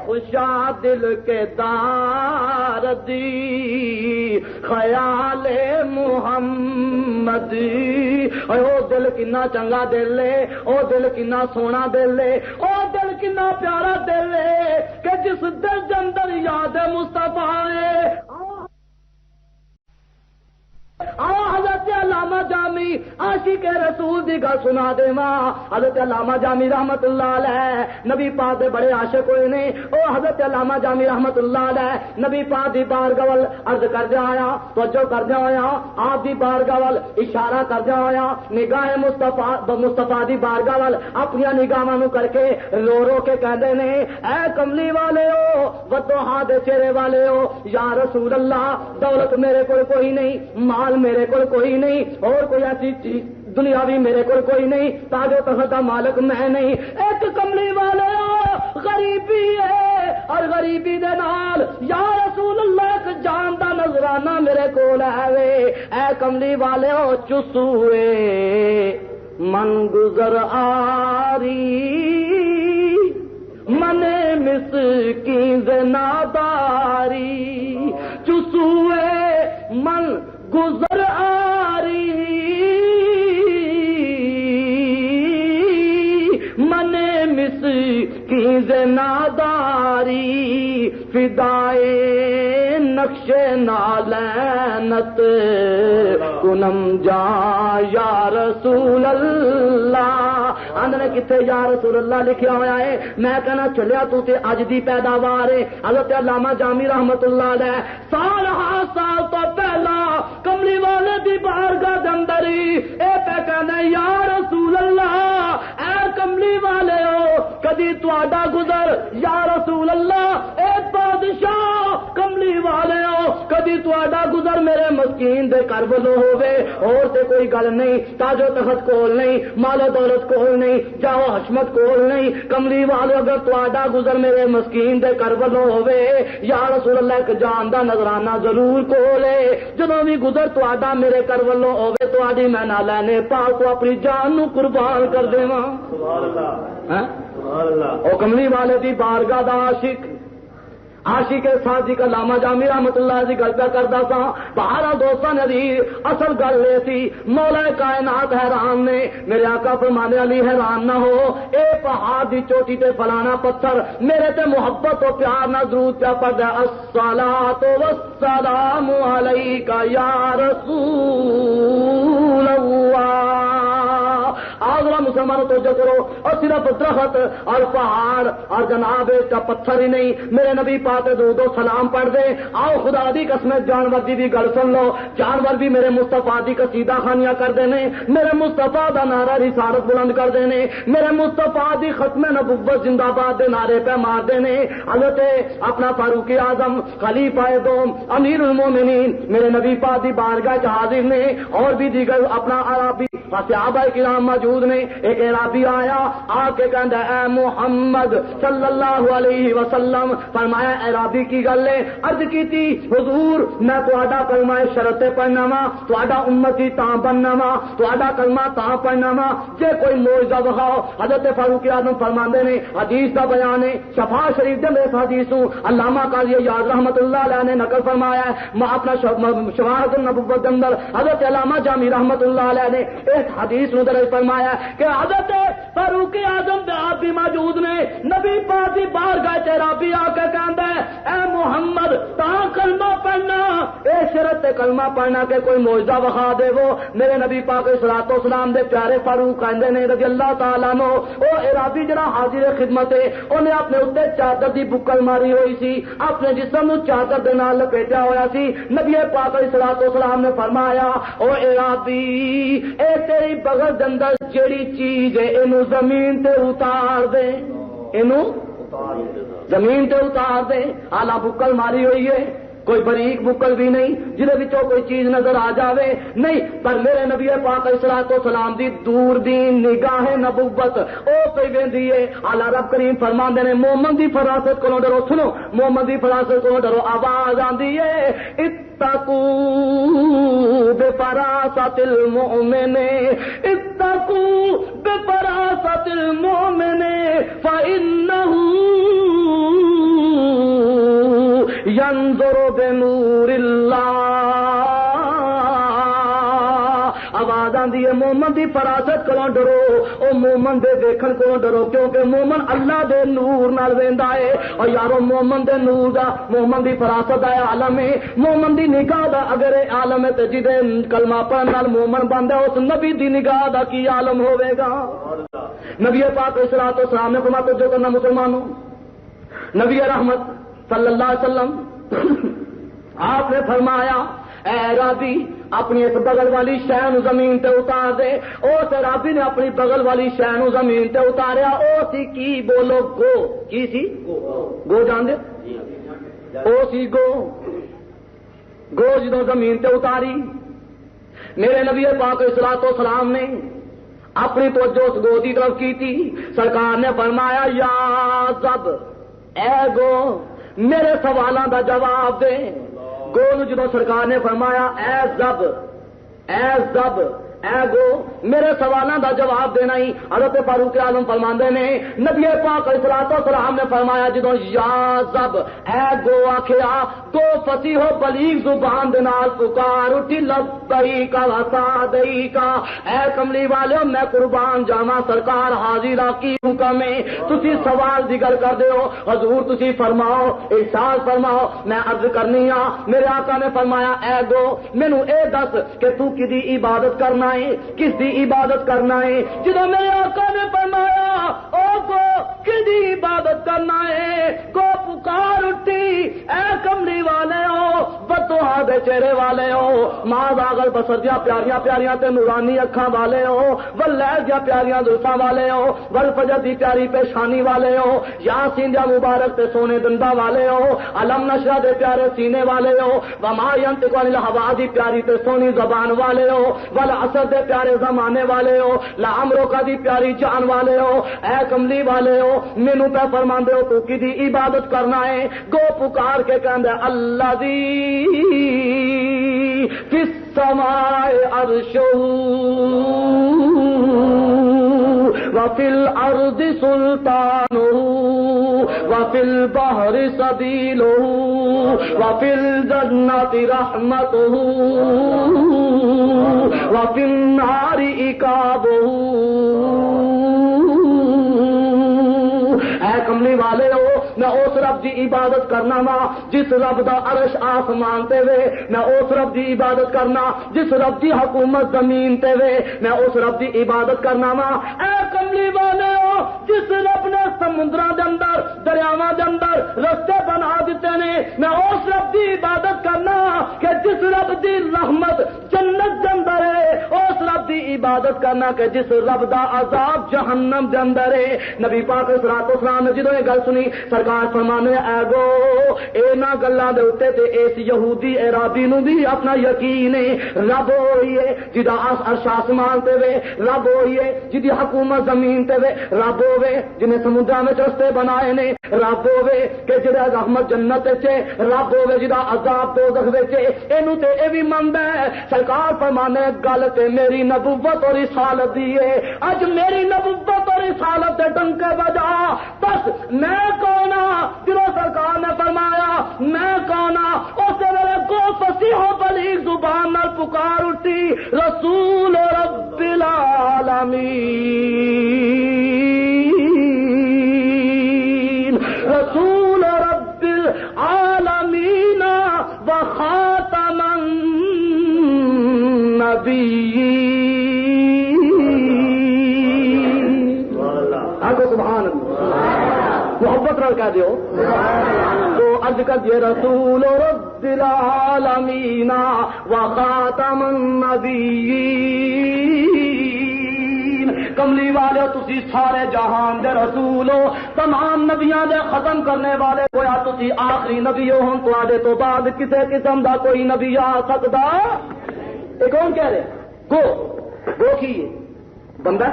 خوشا دل کے دار دی خیال محمد. او دل کنا چنگا دل ہے, او دل کنا سونا دل ہے, او دل کنا پیارا دل ہے کہ جس دل کے اندر یاد مصطفیٰ ہے. حضرت علامہ جامی عاشق رسول دی گل سنا دے ماں. حضرت علامہ جامی رحمت اللہ علیہ نبی پاک دے بڑے عاشق ہوئے نے. او حضرت علامہ جامی رحمت اللہ علیہ نبی پاک دی بارگاہ ول عرض کردیا آیا, توجہ کردیا آیا, آپ دی بارگاہ ول اشارہ کردیا آیا, نگاہ مصطفیٰ دی بارگاہ ول اپنی نگاہاں نو کر کے رو رو کے کہندے نے اے کملی والے ہو, ودوحا دے چہرے والے ہو, یا رسول اللہ دولت میرے کول کوئی نہیں, مال میرے کو کوئی نہیں, اور کوئی ایسی چیز دنیاوی میرے کو کوئی نہیں, تاجو تخت کا مالک میں نہیں, ایک کملی والے غریبی ہے اور غریبی دے نال یا رسول اللہ ایک جان دا نذرانہ میرے کو ہے. اے کملی والے چسوئے من گزر آری من مسکین ناداری, چسوئے من گزر آری من مسکین ناداری فدائے نقش نالینت کنم جا یا رسول اللہ. آندھنے کتے یا رسول اللہ لکھیا ہویا ہے, میں کہنا چلیا تو تے اج دی پیداوار ہے. حضرت علامہ جامی رحمت اللہ علیہ سال تو پہلا کملی والے دی بارگاہ دے اندر اے پہ کہنا یا رسول اللہ اے کملی والے ہو کدی تواڈا گزر یا رسول اللہ اے بادشاہ کملی والے ہو کدی تواڈا گزر میرے مسکین دے کر ولو ہوے, اور تے کوئی گل نہیں, تاجو تخت کول نہیں, مال و دولت کول نہیں, جاؤ حشمت کول نہیں, کملی والے اگر تواڈا گزر میرے مسکین دے کر ولو ہوے یا رسول اللہ ایک جان دا نذرانہ ضرور کولے, جدوں بھی گزر تواڈا میرے کر ولو ہوے تواڈی میں نہ لینے پاک کو اپنی جان نو قربان کر دیواں. سبحان اللہ, سبحان اللہ. او کملی والے دی بارگاہ دا عاشق صادق علامہ جامی رحمت اللہ دی گل پہ کردا سا. بہارا دوستاں نظیر اصل گل یہ سی مولا کائنات حیران نے, میرے آقا فرمانے علی حیران نہ ہو, اے پہاڑ دی چوٹی تے فلانا پتھر میرے تے محبت و پیار نہ درود پہ پڑھدا الصلاۃ والسلام علیک یا رسول اللہ. آگرہ مسلمانوں توجہ کرو, اور صرف درخت اور پہاڑ اور جناب کا پتھر ہی نہیں, میرے نبی پاک درود و سلام پڑھ دے. آؤ خدا دی قسم جانور دی بھی گل سن لو, جانور بھی میرے مصطفیٰ دی قصیدہ خانیاں کر دینے, میرے مصطفیٰ دا نعرہ رسالت بلند کر دینے, میرے مصطفیٰ دی ختم نبوت زندہ باد دے نعرے پہ مار دینے. حضرت اپنا فاروق اعظم خلیفہ دوم امیر المومنین میرے نبی پاک دی بارگاہ حاضر نے, اور بھی دیگر اپنا عربی صحابہ کرام موجود نے. ایک اعرابی آیا، آ کے کہندا اے محمد صلی اللہ علیہ وسلم، فرمایا اعرابی کی گل ہے، عرض کیتی حضور میں تہاڈا کلمہ شرط پڑھنا وا، تہاڈا امتی تاں بننا وا، تہاڈا کلمہ تاں پڑھنا وا جے کوئی معجزہ دکھاؤ۔ حضرت فاروق اعظم فرماندے نے، حدیث کا بیان ہے، شفا شریف دے اس حدیث کو علامہ قاضی یاد رحمت اللہ علیہ نے نقل فرمایا ہے، میں اپنا شواہد النبوت کے اندر حضرت علامہ جامی رحمت اللہ علیہ نے اس حدیث کو درج فرمایا ہے کہ حضرت فاروق اعظم دے آپ بھی موجود نے، نبی پاک دی بارگاہ تے رابی آ کے کہندا ہے اے محمد تاں کلمہ پڑھنا، اے شرط تے کلمہ پڑھنا کہ کوئی معجزہ وخا دے وہ میرے نبی پاک علیہ الصلوۃ والسلام دے پیارے فاروق کہندے نے رضی اللہ تعالیٰ عنہ، او اعرابی جڑا حاضر خدمت ہے انہیں اپنے اوتے چادر دی بکل ماری ہوئی سی، اپنے جسم نو چادر دے نال لپیٹیا ہویا سی۔ نبی پاک علیہ الصلوۃ والسلام نے فرمایا او اعرابی اے تیری بغل دے اندر جیڑی چیز ہے اینو زمین تے اتار دے، اینو زمین تے اتار دے، حالاں بکل ماری ہوئی ہے، کوئی بریک بکل بھی نہیں جہدے وچوں کوئی چیز نظر آ جاوے نہیں، پر میرے نبی پاک علیہ الصلوۃ والسلام دی دوردین نگاہ نبوت او پہ ویندی ہے۔ اعلی رب کریم فرماندے نے مومن دی فراست کولوں ڈرو، سنو مومن دی فراست کولوں ڈرو، آواز آندی ہے اتقوا بفراست المؤمن، اتقوا بفراست المؤمن فإنه ينظر بنور اللہ۔ آواز آندی ہے مومن دی فراست کولوں ڈرو، او مومن دے دیکھن کولوں ڈرو، کیونکہ مومن اللہ دے نور نال ویندا ہے۔ اور یارو مومن دے نور دا، مومن دی فراست دا عالم ہے، مومن دی نگاہ دا اگر عالم ہے تے جدے کلمہ پڑھن نال مومن بندا اس نبی دی نگاہ دا کی عالم ہوے گا۔ نبی پاک علیہ الصلوۃ والسلام نے فرمایا جو کرنا مسلمانوں، نبی رحمت صلی اللہ علیہ وسلم آپ نے فرمایا اے رابی اپنی اس بغل والی شے نو زمین تے اتار دے۔ اس رابی نے اپنی بغل والی شے نو زمین تے اتاریا، او سی کی بولو گو، کی سی گو جان دے، او سی گو، گو جدوں زمین تے اتاری میرے نبی پاک علیہ الصلوۃ والسلام نے اپنی توجہ اس گو کی طرف کی تھی، سرکار نے فرمایا یا زب اے گو میرے سوالاں دا جواب دے۔ گو نو جدوں سرکار نے فرمایا اے زب اے زب اے گو میرے سوالاں دا جواب دینا ہی، حضرت فاروق اعظم فرماندے نے نبی پاک علیہ الصلوۃ والسلام نے فرمایا جدوں یا زب اے گو آکھیا، گو فصیح و بلیغ زبان دے نال پکار اٹھی لبیک و سعدیک، اے کملی والو میں قربان جاواں سرکار حاضر کی حکم ہے، تسی سوال دی گل کردے ہو حضور تسی فرماؤ ارشاد فرماؤ، میں عرض کرنی ہاں میرے آقا نے فرمایا اے گو مینوں اے دس کہ تو کدی عبادت کرنا کس دی عبادت کرنا ہے؟ جدو میرے آقا نے فرمایا او گو کدی عبادت کرنا ہے، گو پکار اٹھی اے کملی والے ہو، بدوہا دے چہرے والے ہو، ماں داغل بسر دیا پیاریاں پیاریاں تے نورانی اکھاں والے ہو، واللیل دیا پیاریاں زلفاں والے ہو، والفجر دی پیاری پیشانی والے ہو، یاسین دیا مبارک تے سونے دندا والے ہو، علم نشرہ دے پیارے سینے والے ہو، وما ینطق عن الہوا دی پیاری تے سونی زبان والے ہو، والعصر دے پیارے زمانے والے ہو، لعمرو کا دی پیاری جان والے ہو، اے کملی والے ہو مینوں پہ فرماندے ہو تو کی دی عبادت کرنا ہے؟ گو پکار کے کہندے اللہ دی فی السماء عرشہ وفی الارض سلطانہ وفی البحر سبیلہ وفی الجنۃ رحمتہ وفی النار عقابہ۔ اے کملی والے ہو میں اس رب دی عبادت کرنا وا جس رب دا عرش آسمان تے وے، میں اس رب دی عبادت کرنا جس رب دی حکومت زمین تے وے، میں اس رب دی عبادت کرنا وا اے کملی والے ہو جس رب نے سمندراں دے اندر دریاواں دے اندر رستے بنا دیتے نے، میں اس رب دی عبادت کرنا کہ جس رب دی رحمت جنت دے اندر ہے، اس رب دی عبادت کرنا کہ جس رب دا عذاب جہنم دے اندر ہے. نبی پاک صلی اللہ علیہ وسلم نے جدوں یہ گل سنی سرکار فرمانے اے گو انہاں گلاں دے اوتے تے اس یہودی عرابی نو بھی اپنا یقین ہے. رب ہوئی ہے جدا عرش آسمان تے وے, رب ہوئی ہے جدی حکومت زمین تے وے, رب ہوے جنے سمندراں وچ رستے بنائے نے, رب ہوے کہ جڑا رحمت جنت وچ ہے, رب ہوے جدا عذاب دوزخ وچ ہے. اینو تے اے وی مندا ہے. سرکار فرمانے گل تے میری نبوت اور رسالت دی ہے. اج میری نبوت اور رسالت دے ڈنکے بجا بس میں کون ہاں. جدوں سرکار نے فرمایا میں کون ہاں اس ویلے کو فصیح و بلیغ زبان نال پکار اٹھی رسول رب العالمین, رسول رب العالمین و خاتم النبیین. آگے سبحان اللہ محبت رل کہہ دیو تو عرض کر دیے رسول رب العالمین و خاتم النبیین. کملی والے تسی سارے جہان دے رسول ہو, تمام نبیاں دے ختم کرنے والے گویا تسی آخری نبی ہو. ہن تواڈے تو بعد کسے قسم دا کوئی نبی آ سکدا. یہ کون کہہ رہے گو گو کی بندہ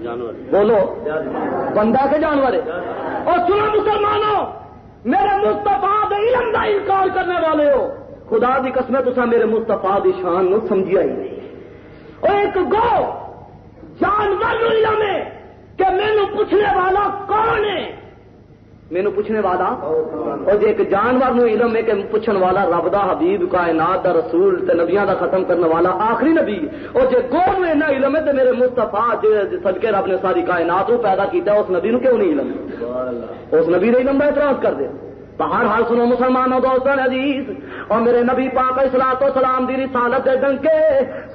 جانور بولو بندہ کے جانور ہے. اور سنو مسلمانوں میرے مصطفیٰ دے علم دا انکار کرنے والے ہو, خدا دی قسم تساں میرے مصطفیٰ دی شان نو سمجھیا ہی نہیں. اور ایک گو جانور نو علم ہے کہ مینوں پوچھنے والا کون ہے, مینوں پوچھنے والا اور جے ایک جانور نو علم ہے کہ پوچھن والا رب دا حبیب کائنات دا رسول تے نبیاں دا ختم کرنے والا آخری نبی, اور جے گو نو اتنا علم ہے تے میرے مصطفیٰ جے صدقے رب نے ساری کائنات کو پیدا کیتا اس نبی نو کیوں نہیں علم؟ اس نبی دے علم دا اعتراض کر دے. بہرحال سنو مسلمانوں دوستان عزیز, اور میرے نبی پاک علیہ الصلوۃ والسلام دی رسالت دے ڈنکے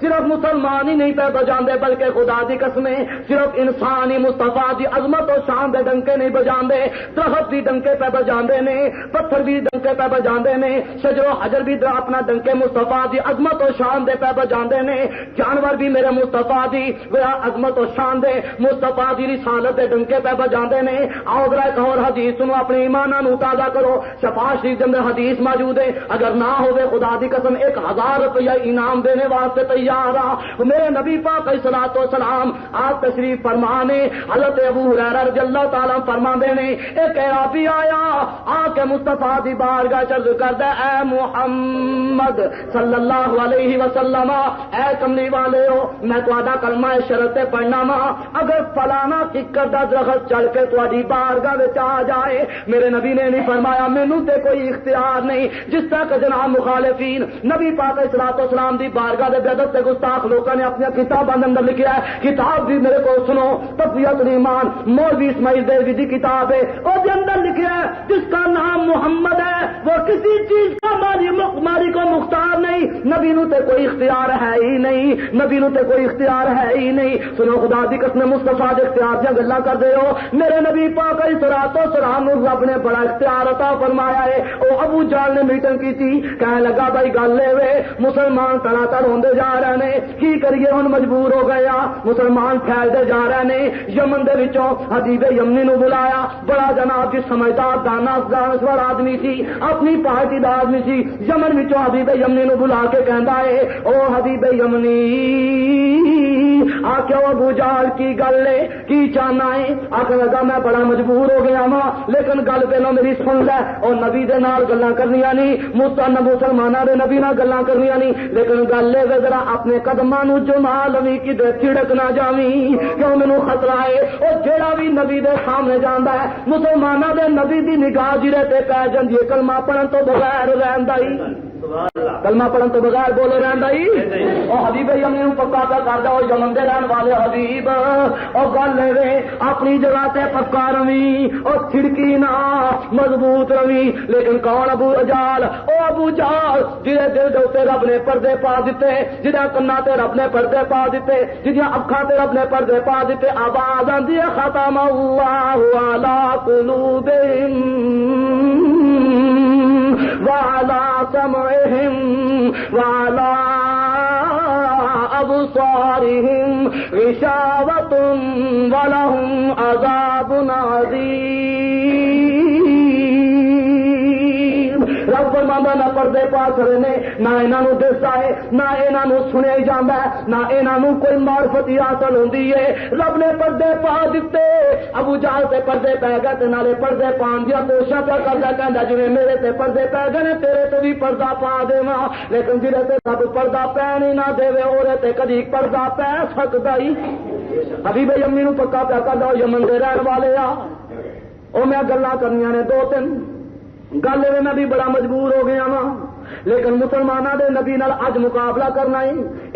صرف مسلمان ہی نہیں پہ بجاندے بلکہ خدا دی قسمیں صرف انسان ہی مصطفیٰ دی عظمت اور شان دے ڈنکے نہیں بجاندے. درخت بھی ڈنکے پہ بجاندے نے, پتھر بھی ڈنکے پہ بجاندے نے, شجر و حجر بھی اپنا ڈنکے مصطفیٰ دی عظمت اور شان دے پہ بجاندے نے, جانور بھی میرے مصطفیٰ دی عظمت اور شان دے مصطفیٰ دی رسالت دے ڈنکے پہ بجاندے نے. آؤ ذرا ایک اور حدیث سنو, اپنے ایماناں نو تازہ کرو. شفاعت شریف اندر حدیث موجود ہے, اگر نہ ہوئے خدا دی قسم 1000 روپیہ انعام دینے واسطے تیار آ. میرے نبی پاک علیہ الصلوۃ والسلام آپ تشریف فرمانے حضرت ابو ہریرہ رضی اللہ تعالیٰ فرماندے نے ایک عربی آیا آ کے مصطفیٰ دی بارگاہ عرض کردا اے محمد صلی اللہ علیہ وسلم, اے کملی والے ہو میں تہاڈا کلمہ شرط پڑھنا وا, اگر فلانا ککر دا درخت چل کے تہاڈی بارگاہ وچ آ جائے. میرے نبی نے نہیں فرمایا مینوں تے کوئی اختیار نہیں, جس طرح کہ جناب مخالفین نبی پاک علیہ الصلوۃ والسلام دی بارگاہ دے بے ادب تے گستاخ لوکاں نے اپنی کتاباں اندر لکھیا ہے. کتاب بھی میرے کو سنو, تقویۃ الایمان مولوی اسماعیل دہلوی دی کتاب ہے, اور دے اندر لکھیا ہے جس کا نام محمد ہے وہ کسی چیز کا مالک کو مختار نہیں. نبی نو تے کوئی اختیار ہے ہی نہیں, نبی نو تے کوئی اختیار ہے ہی نہیں. سنو خدا دی قسم مصطفیٰ دے اختیار دی گلاں کر دے ہو. میرے نبی پاک علیہ الصلوۃ والسلام نو رب نے بڑا اختیار عطا فرمایا ہے. او ابو جہل نے میٹنگ کی تھی, کہنے لگا بھائی گل لے وے مسلمان تڑا تڑ ہوندے جا رہے نے, کی کریے ہن مجبور ہو گئے آ, مسلمان پھیلدے جا رہے نے. یمن دے وچوں حبیب یمنی نو بلایا, بڑا جناب جی سمجھدار دانشور آدمی سی, اپنی پارٹی دا آدمی سی. یمن وچوں حبیب یمنی نو بلا کے کہندا ہے او حبیب یمنی آکھو ابو جہل کی گل ہے کی چاہنا ہے. آکھنے لگا میں بڑا مجبور ہو گیا وا, لیکن گل پہلو میری سن لے. اور نبی دے نال گلاں کرنیاں نہیں, مسلماناں دے نبی نال گلاں کرنیاں نہیں, لیکن گل اے ذرا اپنے قدماں نو جما لویں کدے چھڑک نہ جاویں, کیوں مینوں خطرہ ہے. او جیڑا بھی نبی دے سامنے جاندا ہے مسلماناں دے نبی دی نگاہ جرے تے پے جاندی ہے کلمہ پڑھن تو بغیر رہندا ہی, کلمہ پڑھن تو بغیر بولے رہندا ہی. او حبیب یمنی نو پکا کردا او یمن دے رہن والے حبیب او گل اے اپنی جگہ تے پکا رویں, او چھڑکی نہ مضبوط رویں. لیکن کون ابو جہل, او ابو جہل جہے دل دے اوتے رب نے پردے پا دتے, جہاں کنا تے رب نے پردے پا دتے, جہاں اکھاں تے رب نے پردے پا دتے. آواز آندی ہے ختم اللہ علی قلوبہم وعلی سمعہم وعلی أبصارهم غشاوة ولهم عذاب عظيم. رب فرماندا نہ پردے پا کھڑے نے، نہ انہاں نوں دسدا ہے، نہ انہاں نوں سنیا جاندا ہے، نہ انہاں نوں کوئی معرفت حاصل ہوندی ہے. رب نے پردے پا دتے. ابو جہل تے پردے پی گئے تے نالے پردے پان دیا کوششاں پیا کردا، کہندا جویں میرے تے پردے پی گئے نے تیرے تے بھی پردہ پا دیواں. لیکن جہے تے رب پردہ پین ہی نہ دے اورے تے کدی پردہ پی سکدا ہی. حبیب یمنی نوں پکا پیا کردا، یمن دے رہن والے آ او میں گلاں کرنیاں نے دو تین گل میں بھی بڑا مجبور ہو گیا وا. لیکن مسلمانوں دے نبی نال اج مقابلہ کرنا ہی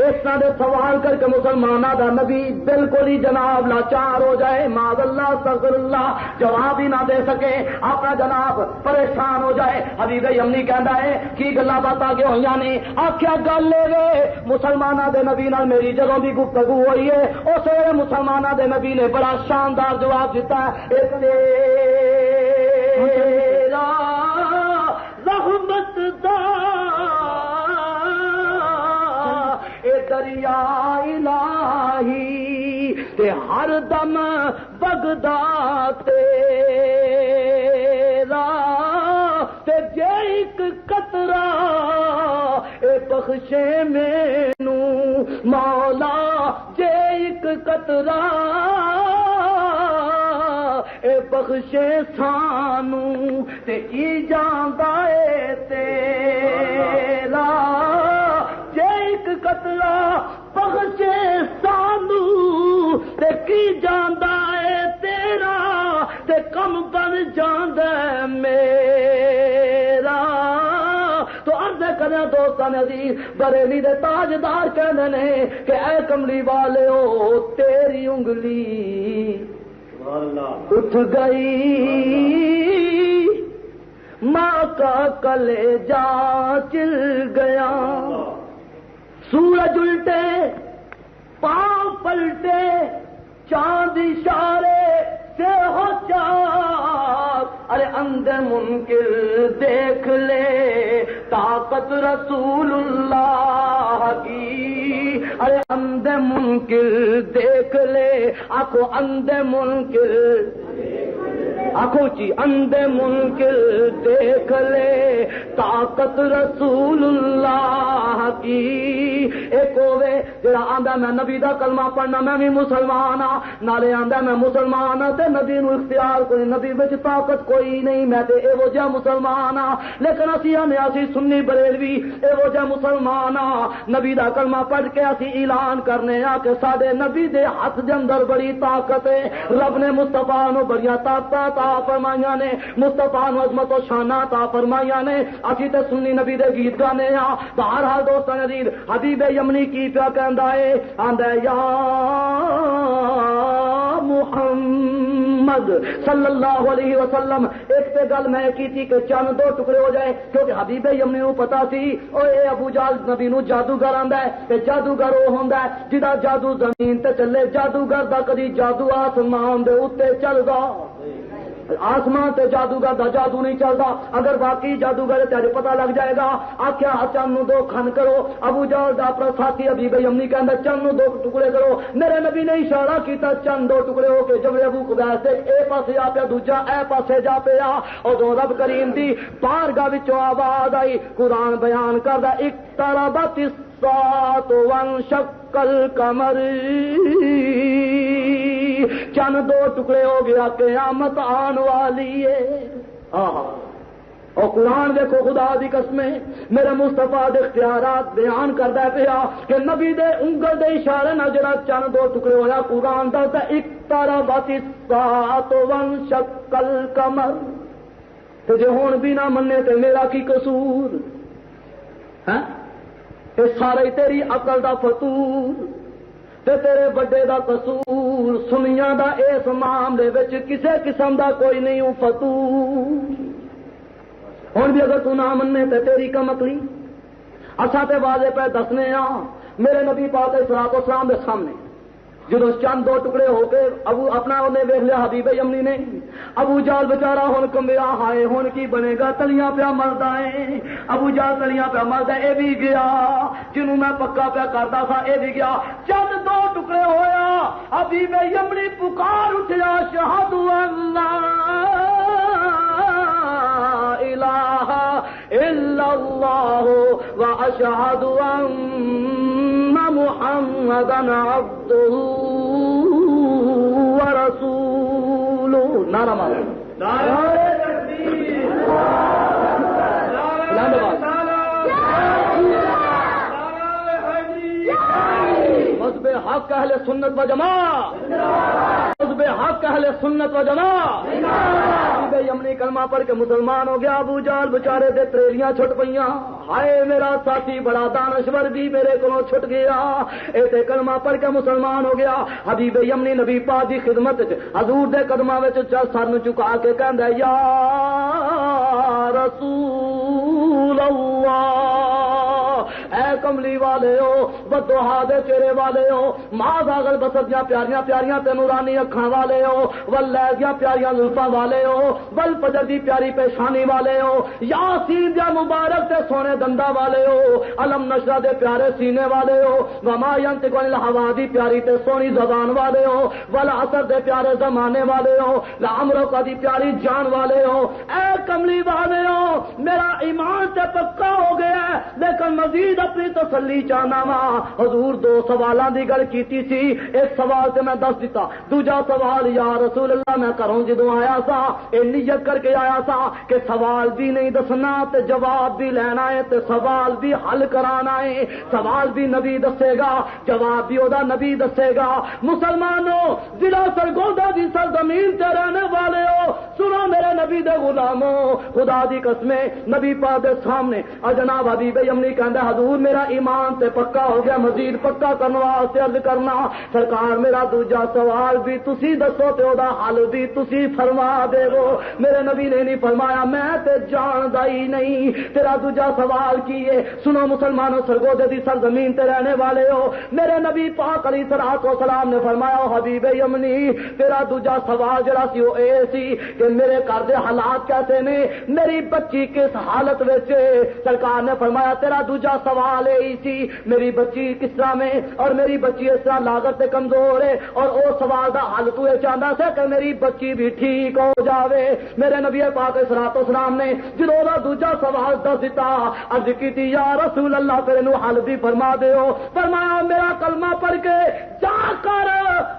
اس طرح دے سوال کر کے مسلمانوں دا نبی بالکل ہی جناب لاچار ہو جائے، معاذ اللہ استغفر اللہ، جواب ہی نہ دے سکے، اپنا جناب پریشان ہو جائے. حبیب یمنی کہندا ہے کی گلاں باتاں کہ ہوئیاں نے؟ آکھیا گل اے مسلمانوں دے نبی نال میری جدوں دی گفتگو ہوئی ہے اس ویلے مسلمانوں دے نبی نے بڑا شاندار جواب دیتا ہے. ایک رحمت دا اے دریا الہی تے ہر دم بگدا تیرا تے جے ایک قطرہ اے بخشے مینوں مولا، جے ایک قطرہ اے بخشے سانو تے ای جاندا اے تیرا، جے ایک قطرہ بخشے سانو تے کی جاندا اے تیرا تے کم بن جاندا اے میرا. تو عرض کرنا دوستان عزیز، بریلی دے تاجدار کہندے نے کہ اے کملی والے او تیری انگلی اٹھ گئی ماں کا کلیجہ چل گیا، سورج الٹے پاؤں پلٹے چاند اشارے سے ہو چاک. ارے اندھے منکر دیکھ لے طاقت رسول اللہ کی، ارے اندھے منکر دیکھ لے، آنکھوں اندھے منکر، آنکھوں چی اندھے منکر دیکھ لے طاقت رسول اللہ کی. ایک ہوے جڑا آندا میں نبی دا کلمہ پڑھنا میں بھی مسلمان ہاں، نالے آندا میں مسلمان ہاں تے نبی نو اختیار کوئی، نبی وچ طاقت کوئی نہیں، میں تے ایہو جہا مسلمان ہاں. لیکن اسی آنے اسی سنی بریلوی ایہو جہا مسلمان ہاں، نبی دا کلمہ پڑھ کے اسی اعلان کرنے ہاں کہ ساڈے نبی دے ہاتھ دے اندر بڑی طاقت ہے. رب نے مصطفیٰ نو بڑیاں طاقتاں عطا فرمائیاں نے، مصطفیٰ نو عظمت و شان عطا فرمائیاں نے. اسی تے سنی نبی دے گیت گانے ہاں. بہرحال دوستاں عزیز حبیب یمنی کی پیا کہندا ہے، آندا یا محمد صلی اللہ علیہ وسلم. ایک تے گل میں کی تھی کہ چند دو ٹکڑے ہو جائے، کیونکہ حبیب یمنی نو پتا سی او اے ابو جہل نبی نو جادوگر آندا ہے تے جادوگر او ہوندا ہے جدا جادو زمین تے چلے، جادوگر دا کدی جادو آسمان دے اوتے چلدا، آسمان تے جادوگر دا جادو نہیں چلتا. اگر واقعی جادوگر تیرے پتہ لگ جائے گا. آخیا چند نو دو کھن کرو. ابو جہل دا اپنا ساتھی حبیب یمنی کہندا چند نو دو ٹکڑے کرو. میرے نبی نے اشارہ کیتا چند دو ٹکڑے ہو کے جب ابو قبیس تے اے پاسے آ پیا دوجا اے پاسے جا پیا. ادوں رب کریم دی بارگاہ وچوں آواز آئی، قرآن بیان کردا اقتربت الساعۃ وانشق القمر، چند دو ٹکڑے ہو گیا قیامت آن والی ہے. اور قرآن دیکھو خدا دی قسمیں میرے مصطفیٰ دے اختیارات بیان کردا پیا کہ نبی دے انگل دے اشارے نال جڑا چند دو ٹکڑے ہویا قرآن دسدا اقتربت الساعۃ وانشق القمر. تے جے ہن بھی نہ مننے تے میرا کی قصور ہے؟ اے سارے تیری عقل دا فطور تے تیرے بڑے دا قصور، سنیاں دا اس معاملے وچ کسے قسم دا کوئی نہیں فطور. ہن بھی اگر تو نہ مننے تے تیری کم عقلی. اساں تے واضح پہ دسنے ہاں میرے نبی پاک علیہ الصلوۃ والسلام دے سامنے جدو چند دو ٹکڑے ہو کے ابو اپنا انہیں ویخ لیا حبیب یمنی نے، ابو جال بچارا ہن کمبیا، ہائے ہن کی بنے گا، تلیاں پیا مردا ہے، ابو جال تلیاں پیا مردا، اے بھی گیا جنوں میں پکا پیا کردا تھا، اے بھی گیا، چند دو ٹکڑے ہویا، حبیب یمنی پکار اٹھیا، شہادت اللہ الہ الا اللہ واشہد ان محمدا عبدہ ورسولہ۔ نعرہ مارو، نعرہ تکبیر، حزب حق اہل سنت و جماعت، حزب حق اہل سنت و جماعت۔ حبیب یمنی کلمہ پڑھ کے مسلمان ہو گیا، ابو جال بچارے دے تریلیاں چھٹ پئیاں، ہائے میرا ساتھی بڑا دانشور بھی میرے کو چھٹ گیا، ایسے کلمہ پڑھ کے مسلمان ہو گیا۔ حبیب یمنی نبی پاک دی خدمت حضور دے قدماں وچ سر نوں چکا کے کہندا یا رسول اللہ، اے کملی والے ہو، بدوہا دے چہرے والے ہو، ماں داغل بسر دیاں پیاریاں پیاریاں تے نورانی اکھاں والے ہو، واللیل دیاں پیاریاں زلفاں والے ہو، والفجر دی پیاری پیشانی والے ہو، یاسین دیا مبارک تے سونے دندا والے ہو، علم نشرہ دے پیارے سینے والے ہو، وما ینطق عن الہوا دی پیاری تے سونی زبان والے ہو، والعصر دے پیارے زمانے والے ہو، لعمرک دی پیاری جان والے ہو، اے کملی والے ہو، میرا ایمان تے پکا ہو گیا ہے، لیکن مزید اپنی تسلی چاہنا وا۔ حضور دو سوالاں دی گل کیتی سی، ایک سوال تے میں دس دیتا، دوجا سوال یا رسول اللہ میں گھروں جدوں آیا سا اے نیت کر کے آیا سا کہ سوال بھی نہیں دسنا تے جواب بھی لینا ہے تے سوال بھی حل کرانا ہے، سوال بھی نبی دسے گا، جواب بھی اودا نبی دسے گا۔ مسلمانوں، ضلع سرگودا دی سرزمین تے رہنے والے ہو، سنو میرے نبی دے غلاموں، خدا دی قسمیں نبی پاک دے سامنے جناب حبیب یمنی کہندا حضور میرا ایمان تے پکا ہو گیا، مزید پکا کرنے واسطے عرض کرنا سرکار میرا دوجا سوال بھی تسی دسو تے اودا حل بھی تسی فرما دے وہ۔ میرے نبی نے نہیں فرمایا میں تے جاندا ہی نہیں تیرا دوجا سوال کی ہے۔ سنو مسلمانوں، سرگودے دی سرزمین تے رہنے والے ہو، میرے نبی پاک علیہ الصلوۃ والسلام نے فرمایا او حبیب یمنی تیرا دوجا سوال جڑا سی او اے سی کہ میرے گھر دے حالات کیسے نے، میری بچی کس حالت وچ۔ سرکار نے فرمایا تیرا دوجا سوال اے سی میری بچی کس طرح میں، اور میری بچی اس طرح لاگت تے کمزور ہے، اور او سوال دا حل تو یہ چاہندا سی کہ میری بچی بھی ٹھیک ہو جاوے۔ میرے نبی پاک علیہ الصلوۃ والسلام نے جدوں دا دوجا سوال دس دیتا، عرض کیتی یا رسول اللہ تیرے نو حل بھی فرما دیو۔ فرمایا میرا کلمہ پڑھ کے جا کر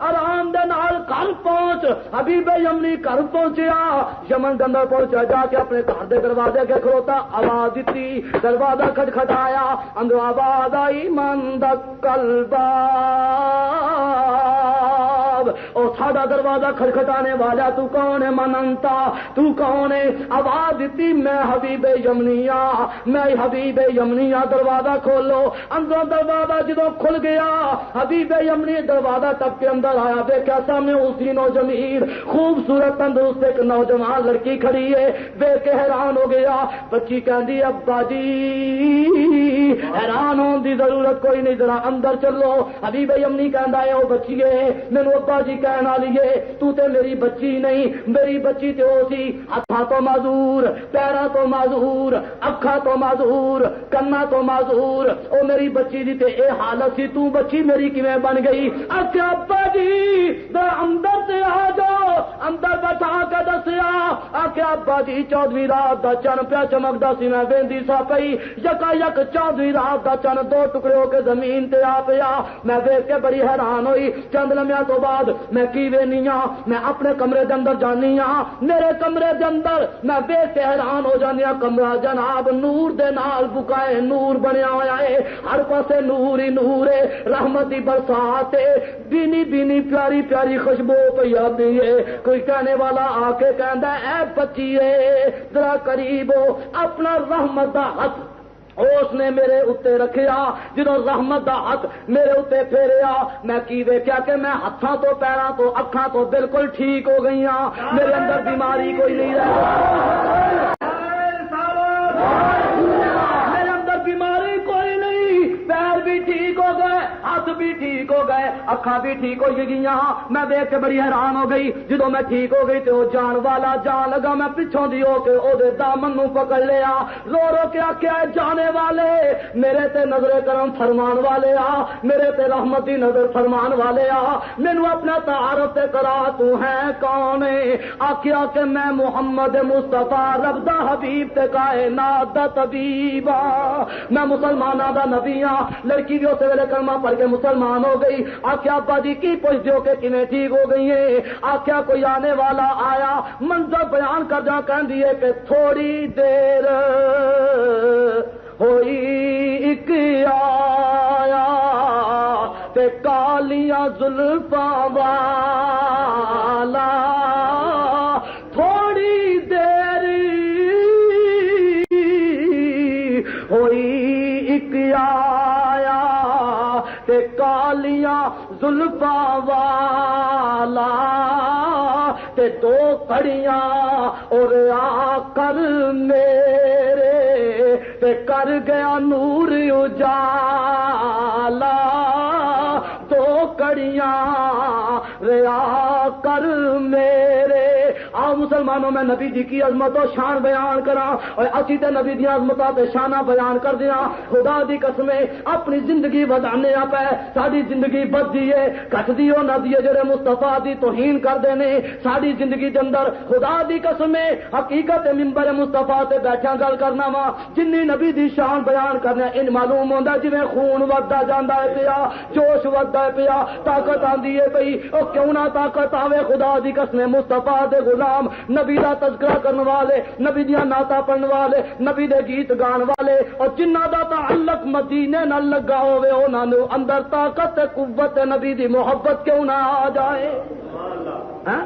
آرام دے نال گھر پہنچ۔ حبیب یمنی گھر پہنچیا، یمن کے اندر پہنچا، جا کے اپنے گھر دے دروازے کے کھلوتا، آواز دیتی، دروازہ کھٹکھٹایا، اندر آواز آئی من دکل باب، او ساڈا دروازہ کھٹکھٹانے والا تو کون ہے؟ من انتا، تو کون ہے؟ آواز دیتی میں حبیب یمنیا، میں حبیب یمنیا، دروازہ کھولو۔ اندر دروازہ جدو کھل گیا، حبیب یمنی دروازہ ٹپ کے اندر آیا، دیکھا سامنے اسی نوجوان خوبصورت تندرست ایک نوجوان لڑکی کھڑی ہے، دیکھ کے حیران ہو گیا۔ بچی کہندی ابا جی حیران ہونے دی ضرورت کوئی نہیں، ذرا اندر چلو۔ حبیب یمنی کہندا ہے او بچیے مینوں ابا جی کہن والی ہے، تو تے میری بچی نہیں، میری بچی تے او سی ہاتھاں تو معذور، پیراں تو معذور، اکھاں تو معذور، کنا تو معذور، او میری بچی دی تے اے حالت سی، تو بچی میری کیویں بن گئی؟ اچھا ابا جی ذرا اندر سے آ جاؤ، اندر بٹھا کے دسیا۔ آخیا ابا جی 14ویں رات دا چن پیا چمکدا سی، میں ویندی سا پئی، یکا یک 14ویں رات دا چن دو ٹکڑے ہو کے زمین تے آ پیا۔ میں دیکھ کے بڑی حیران ہوئی۔ چند لمحیاں تو بعد میں کی وینی ہاں، میں اپنے کمرے دے اندر جانی ہاں، میرے کمرے دے اندر میں دیکھ کے حیران ہو جانی ہاں، کمرہ جناب نور دے نال بکائے نور بنیا ہویا ہے، ہر پاسے نور ہی نور ہے، رحمت دی برسات ہے، بینی بینی پیاری پیاری خوشبو پئی آتی ہے۔ کوئی کہنے والا آ کے کہندا اے بچیے ذرا قریب ہو، اپنا رحمت دا ہاتھ اس نے میرے اتنے رکھیا۔ جدو رحمت دا ہاتھ میرے اتنے پھیریا، میں کی ویکھیا کہ میں ہاتھاں تو پیراں تو اکھاں تو بالکل ٹھیک ہو گئی ہاں، میرے اندر بیماری کوئی نہیں رہ میرے اندر بیماری کوئی نہیں، پیر بھی ٹھیک ہو گئے، ہاتھ بھی ٹھیک ہو گئے, اکھاں بھی ٹھیک ہو گئیاں. میں دیکھ کے بڑی حیران ہو گئی. جدو میں ٹھیک ہو گئی تو وہ جان والا جان لگا, میں پچھوں دی ہو کے او دے دامن نو پکڑ لیا, رو رو کے آخیا جانے والے میرے تے نظر کرم فرمان والے آ, میرے تے رحمت دی نظر فرمان والے آ, مینوں اپنا تعارف تے کرا, تو ہے کون؟ آخیا کہ میں محمد مصطفیٰ رب دا حبیب تے کائنات دا طبیب آ, میں مسلماناں دا نبی آ. لڑکی بھی اسے ویلے کلمہ پڑھ کے مسلمان ہو گئی. آخیا ابا جی کی پوچھ دیو کہ کیویں ٹھیک ہو گئی ہے؟ آخیا کوئی آنے والا آیا, منظر بیان کر جا کہندی ہے کہ تھوڑی دیر ہوئی ایک آیا تے کالیاں زلفاں والا, تھوڑی دیر ہوئی ایک آیا تے کالیاں زلفاں والا, تے دو کڑیاں اور آ کر میرے تے کر گیا نور اجالا, دو کڑیاں ریا کر میرے. آؤ مسلمانوں میں نبی جی کی عظمت و شان بیان کرا, اور اسی تے نبی دی عظمتاں تے شاناں بیان کر دیا. خدا دی قسمیں اپنی زندگی ودانے پے, ساری زندگی بدی ہے کٹدی ہو نہ دی جڑے مصطفیٰ دی توہین کردے نے. ساری زندگی دے اندر خدا دی قسمیں حقیقت ممبر مصطفیٰ تے بیٹھا گل کرنا وا, جنی نبی دی شان بیان کرنا ان معلوم ہوندا جویں خون وگدا جاندا ہے پیا, جوش وگدا ہے پیا, طاقت آندی ہے پئی. او کیوں نہ طاقت آوے خدا دی قسمیں مصطفیٰ دے غلام, نبی دا تذکرہ کرن والے, نبی دیاں نعتاں پڑھن والے, نبی دے گیت گان والے, اور جنہاں دا تعلق مدینے نال لگا ہوے انہاں نوں اندر طاقت تے قوت نبی دی محبت کیوں نہ آ جائے؟ ہاں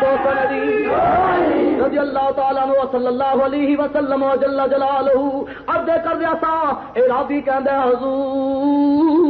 دوستوں رضی اللہ تعالیٰ عنہ صلی اللہ علیہ وسلم و جل جلالہ عرض کر دیا تھا, اے رابی کہندے حضور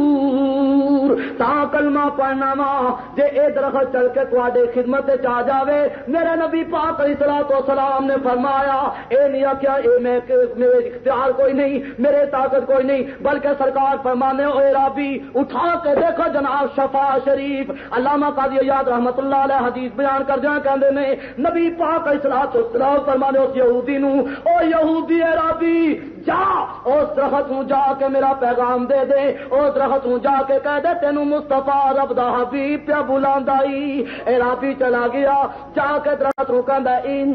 تا کلمہ پڑھنا وا جے اے درخت چل کے تواڈے خدمت وچ آ جاوے. میرے نبی پاک علیہ الصلوۃ والسلام نے فرمایا اے نہیں آخیا اے میرے اختیار کوئی نہیں, میرے طاقت کوئی نہیں, بلکہ سرکار فرمانے اے رابی اٹھا کے دیکھو جناب شفا شریف. علامہ قاضی یاد رحمت اللہ علیہ حدیث بیان کر جا کہندے نے نبی پاک علیہ الصلوۃ والسلام فرمانے اس یہودی نو, او یہودی اے رابی جا اس درخت نو جا کے میرا پیغام دے دے, اس درخت نو جا کے کہہ دے تینوں مصطفیٰ رب دا حبیب پیا بلاندا ای. اے رابی چلا گیا, جا کے درخت نو کہندا ان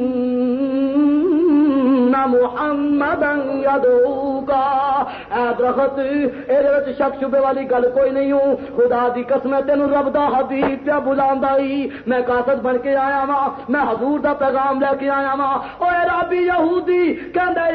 محمدا یدعوکا, اے درخت اے وچ شک شبے والی گل کوئی نہیں ہوں, خدا دی قسم تینوں رب دا حبیب پیا بلاندا ای. میں قاصد بن کے آیا وا, میں حضور دا پیغام لے کے آیا وا. او اے رابی یہودی کہندا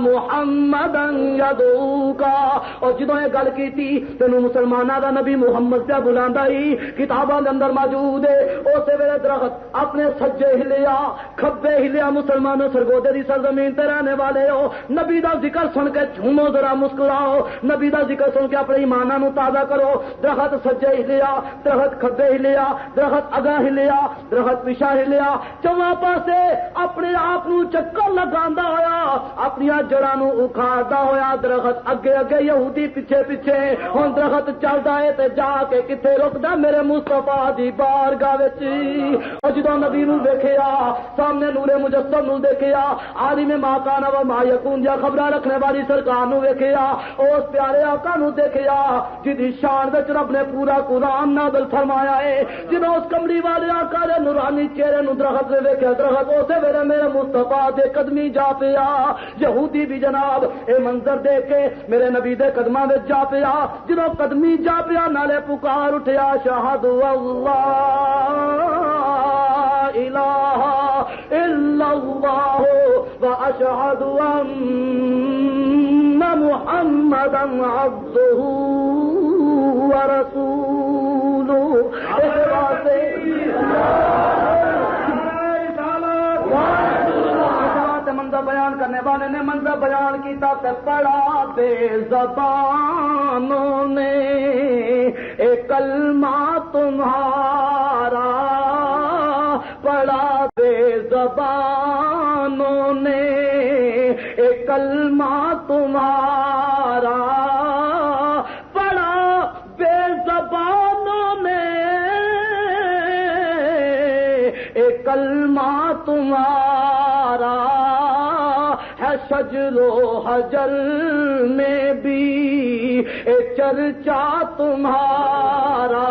محمدا یدعوکا, اور جدوں یہ گل کیتی تینوں مسلماناں دا نبی محمد پہ بلاندا ہی, کتاباں دے اندر موجود ہے. اسی ویلے درخت اپنے سجے ہلیا کھبے ہلیا. مسلمانوں سرگودے دی سرزمین تے رہنے والے ہو, نبی دا ذکر سن کے جھومو ذرا مسکراؤ, نبی دا ذکر سن کے اپنے ایماناں نو تازہ کرو. درخت سجے ہلیا, درخت کھبے ہلیا, درخت اگاں ہلیا, درخت پیچھے ہلیا, چواں پاسے اپنے آپ نو چکر لگاندا ہویا, اپنی جڑاں نو اکھاڑدا ہویا. درخت اگے اگے یہودی پیچھے پیچھے. ہن درخت چلدا ہے تے جا کے کتے رکدا میرے مصطفیٰ دی بارگاہ وچ. او جدوں نبی نو دیکھیا, سامنے نور مجسم نو دیکھیا, عالم ما کان و ما یکون جا خبراں رکھنے والی سرکار نو دیکھیا, اس پیارے آقا نو دیکھیا جدی شان وچ رب نے پورا قرآن نازل فرمایا ہے. جدوں اس کملی والے آقا دے نورانی چہرے نو درخت نے دیکھیا, درخت اسے ویلے میرے مصطفیٰ دے قدمی جا پیا. یہودی بھی جناب اے منظر دیکھ کے میرے نبی دے قدماں وچ جا پیا. جدوں قدمی جا پیا نالے پکار اٹھیا شہاد اللہ الہ الا اللہ واشہد ان محمدا عبدہ ورسولہ. اس واسطے منظر بیان کرنے والے نے منظر بیان کیتا تے پڑھا بے زبانوں نے اے کلمہ تمہارا, پڑھا بے زبانوں نے ایک کلمہ تمہارا پڑھا، بے زبانوں نے ایک کلمہ تمہارا ہے، شجر و حجر میں بھی ایک چرچا تمہارا۔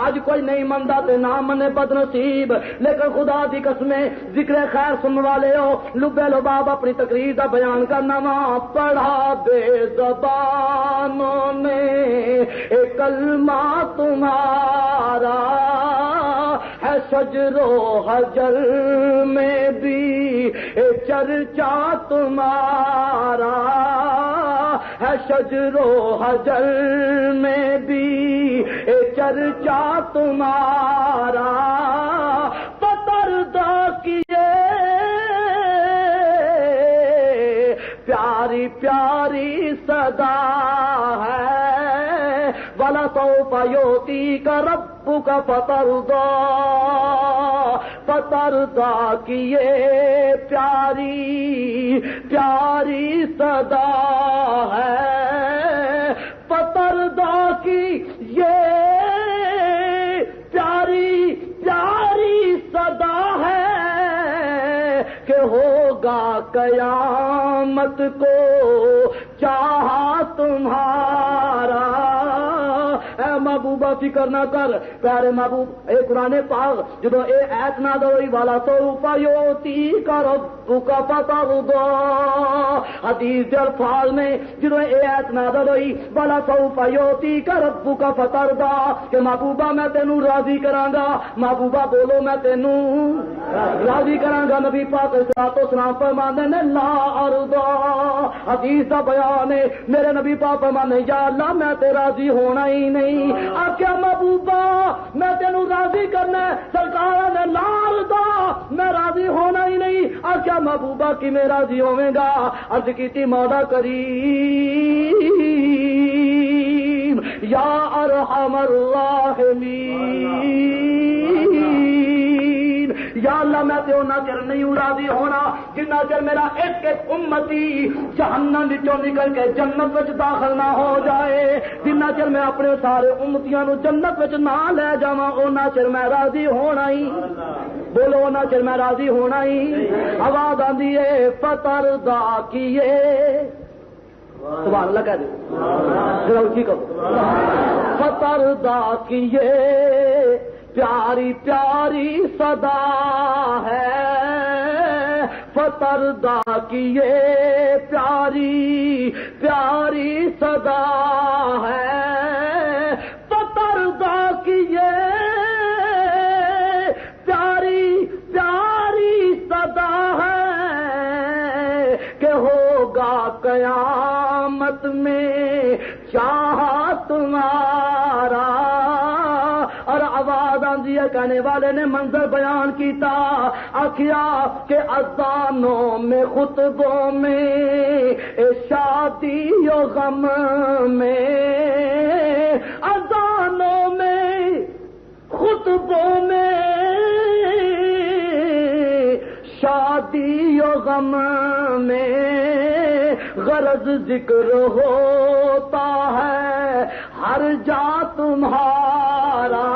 آج کوئی نہیں مندا تے نہ منے بد نصیب، لیکن خدا دی قسمیں ذکر خیر سن والے ہو، لبے لباب اپنی تقریر دا بیان کرنا وا، پڑھا بے زبانوں نے ایک کلمہ تمہارا ہے، شجر و حجر میں بھی ایک چرچا تمہارا ہے، شجر و حجر میں بھی ایک چرچا تمہارا۔ پتردہ کیے پیاری پیاری صدا ہے، وَلَسَوْفَ يُعْطِيكَ رَبُّكَ فَتَرْضَىٰ، پتردہ کیے پیاری پیاری صدا ہے، پتردہ کی یہ پیاری پیاری صدا ہے کہ ہوگا قیامت کو چاہا تمہارا۔ اے محبوبہ فکر نہ کر، پیارے محبوب، اے قرآن پاک جدو اے ایت نہ دوئی والا سوف یعطیک ربک فترضیٰ، حدیث دے الفاظ میں جدو اے ایت نہ دوئی والا سوف یعطیک ربک فترضیٰ کہ محبوبہ میں تینوں راضی کراں گا، محبوبہ بولو میں تینوں راضی کراں گا۔ نبی پاک صلی اللہ علیہ وسلم فرماندے نے لا ارضا، حدیث دا بیان ہے، میرے نبی پاک فرماندے یا اللہ میں تے راضی ہونا ہی نہیں۔ آخیا محبوبہ میں تینوں راضی کرنا ہے، سرکار نے لا ارضا میں راضی ہونا ہی نہیں۔ آخیا محبوبہ کی میں راضی ہوئے گا؟ عرض کیتی مولا کریم یا ارحم الراحمین، یا اللہ میں تے اونا چر نہیں راضی ہونا جنہ چر میرا ایک ایک امتی جہنم وچوں نکل کے جنت وچ داخل نہ ہو جائے، جنہ چر میں اپنے سارے امتیاں نو جنت وچ نہ لے جاواں اونا چر میں راضی ہونا ہی، بولو اونا چر میں راضی ہونا ہی۔ آواز آندی ہے پتردہ کیے، سبحان اللہ کہہ دے ذرا اونچی کہو، پتردہ کیے پیاری پیاری صدا ہے، پتردہ کیے پیاری پیاری صدا ہے، پتردہ کیے پیاری پیاری صدا ہے کہ ہوگا قیامت میں چاہا تمہارا۔ اور آواز آندی ہے، کہنے والے نے منظر بیان کیتا، آخیا کہ اذانوں میں خطبوں میں شادی و غم میں، اذانوں میں خطبوں میں شادی و غم میں، غرض ذکر ہوتا ہے ہر جا تمہارا۔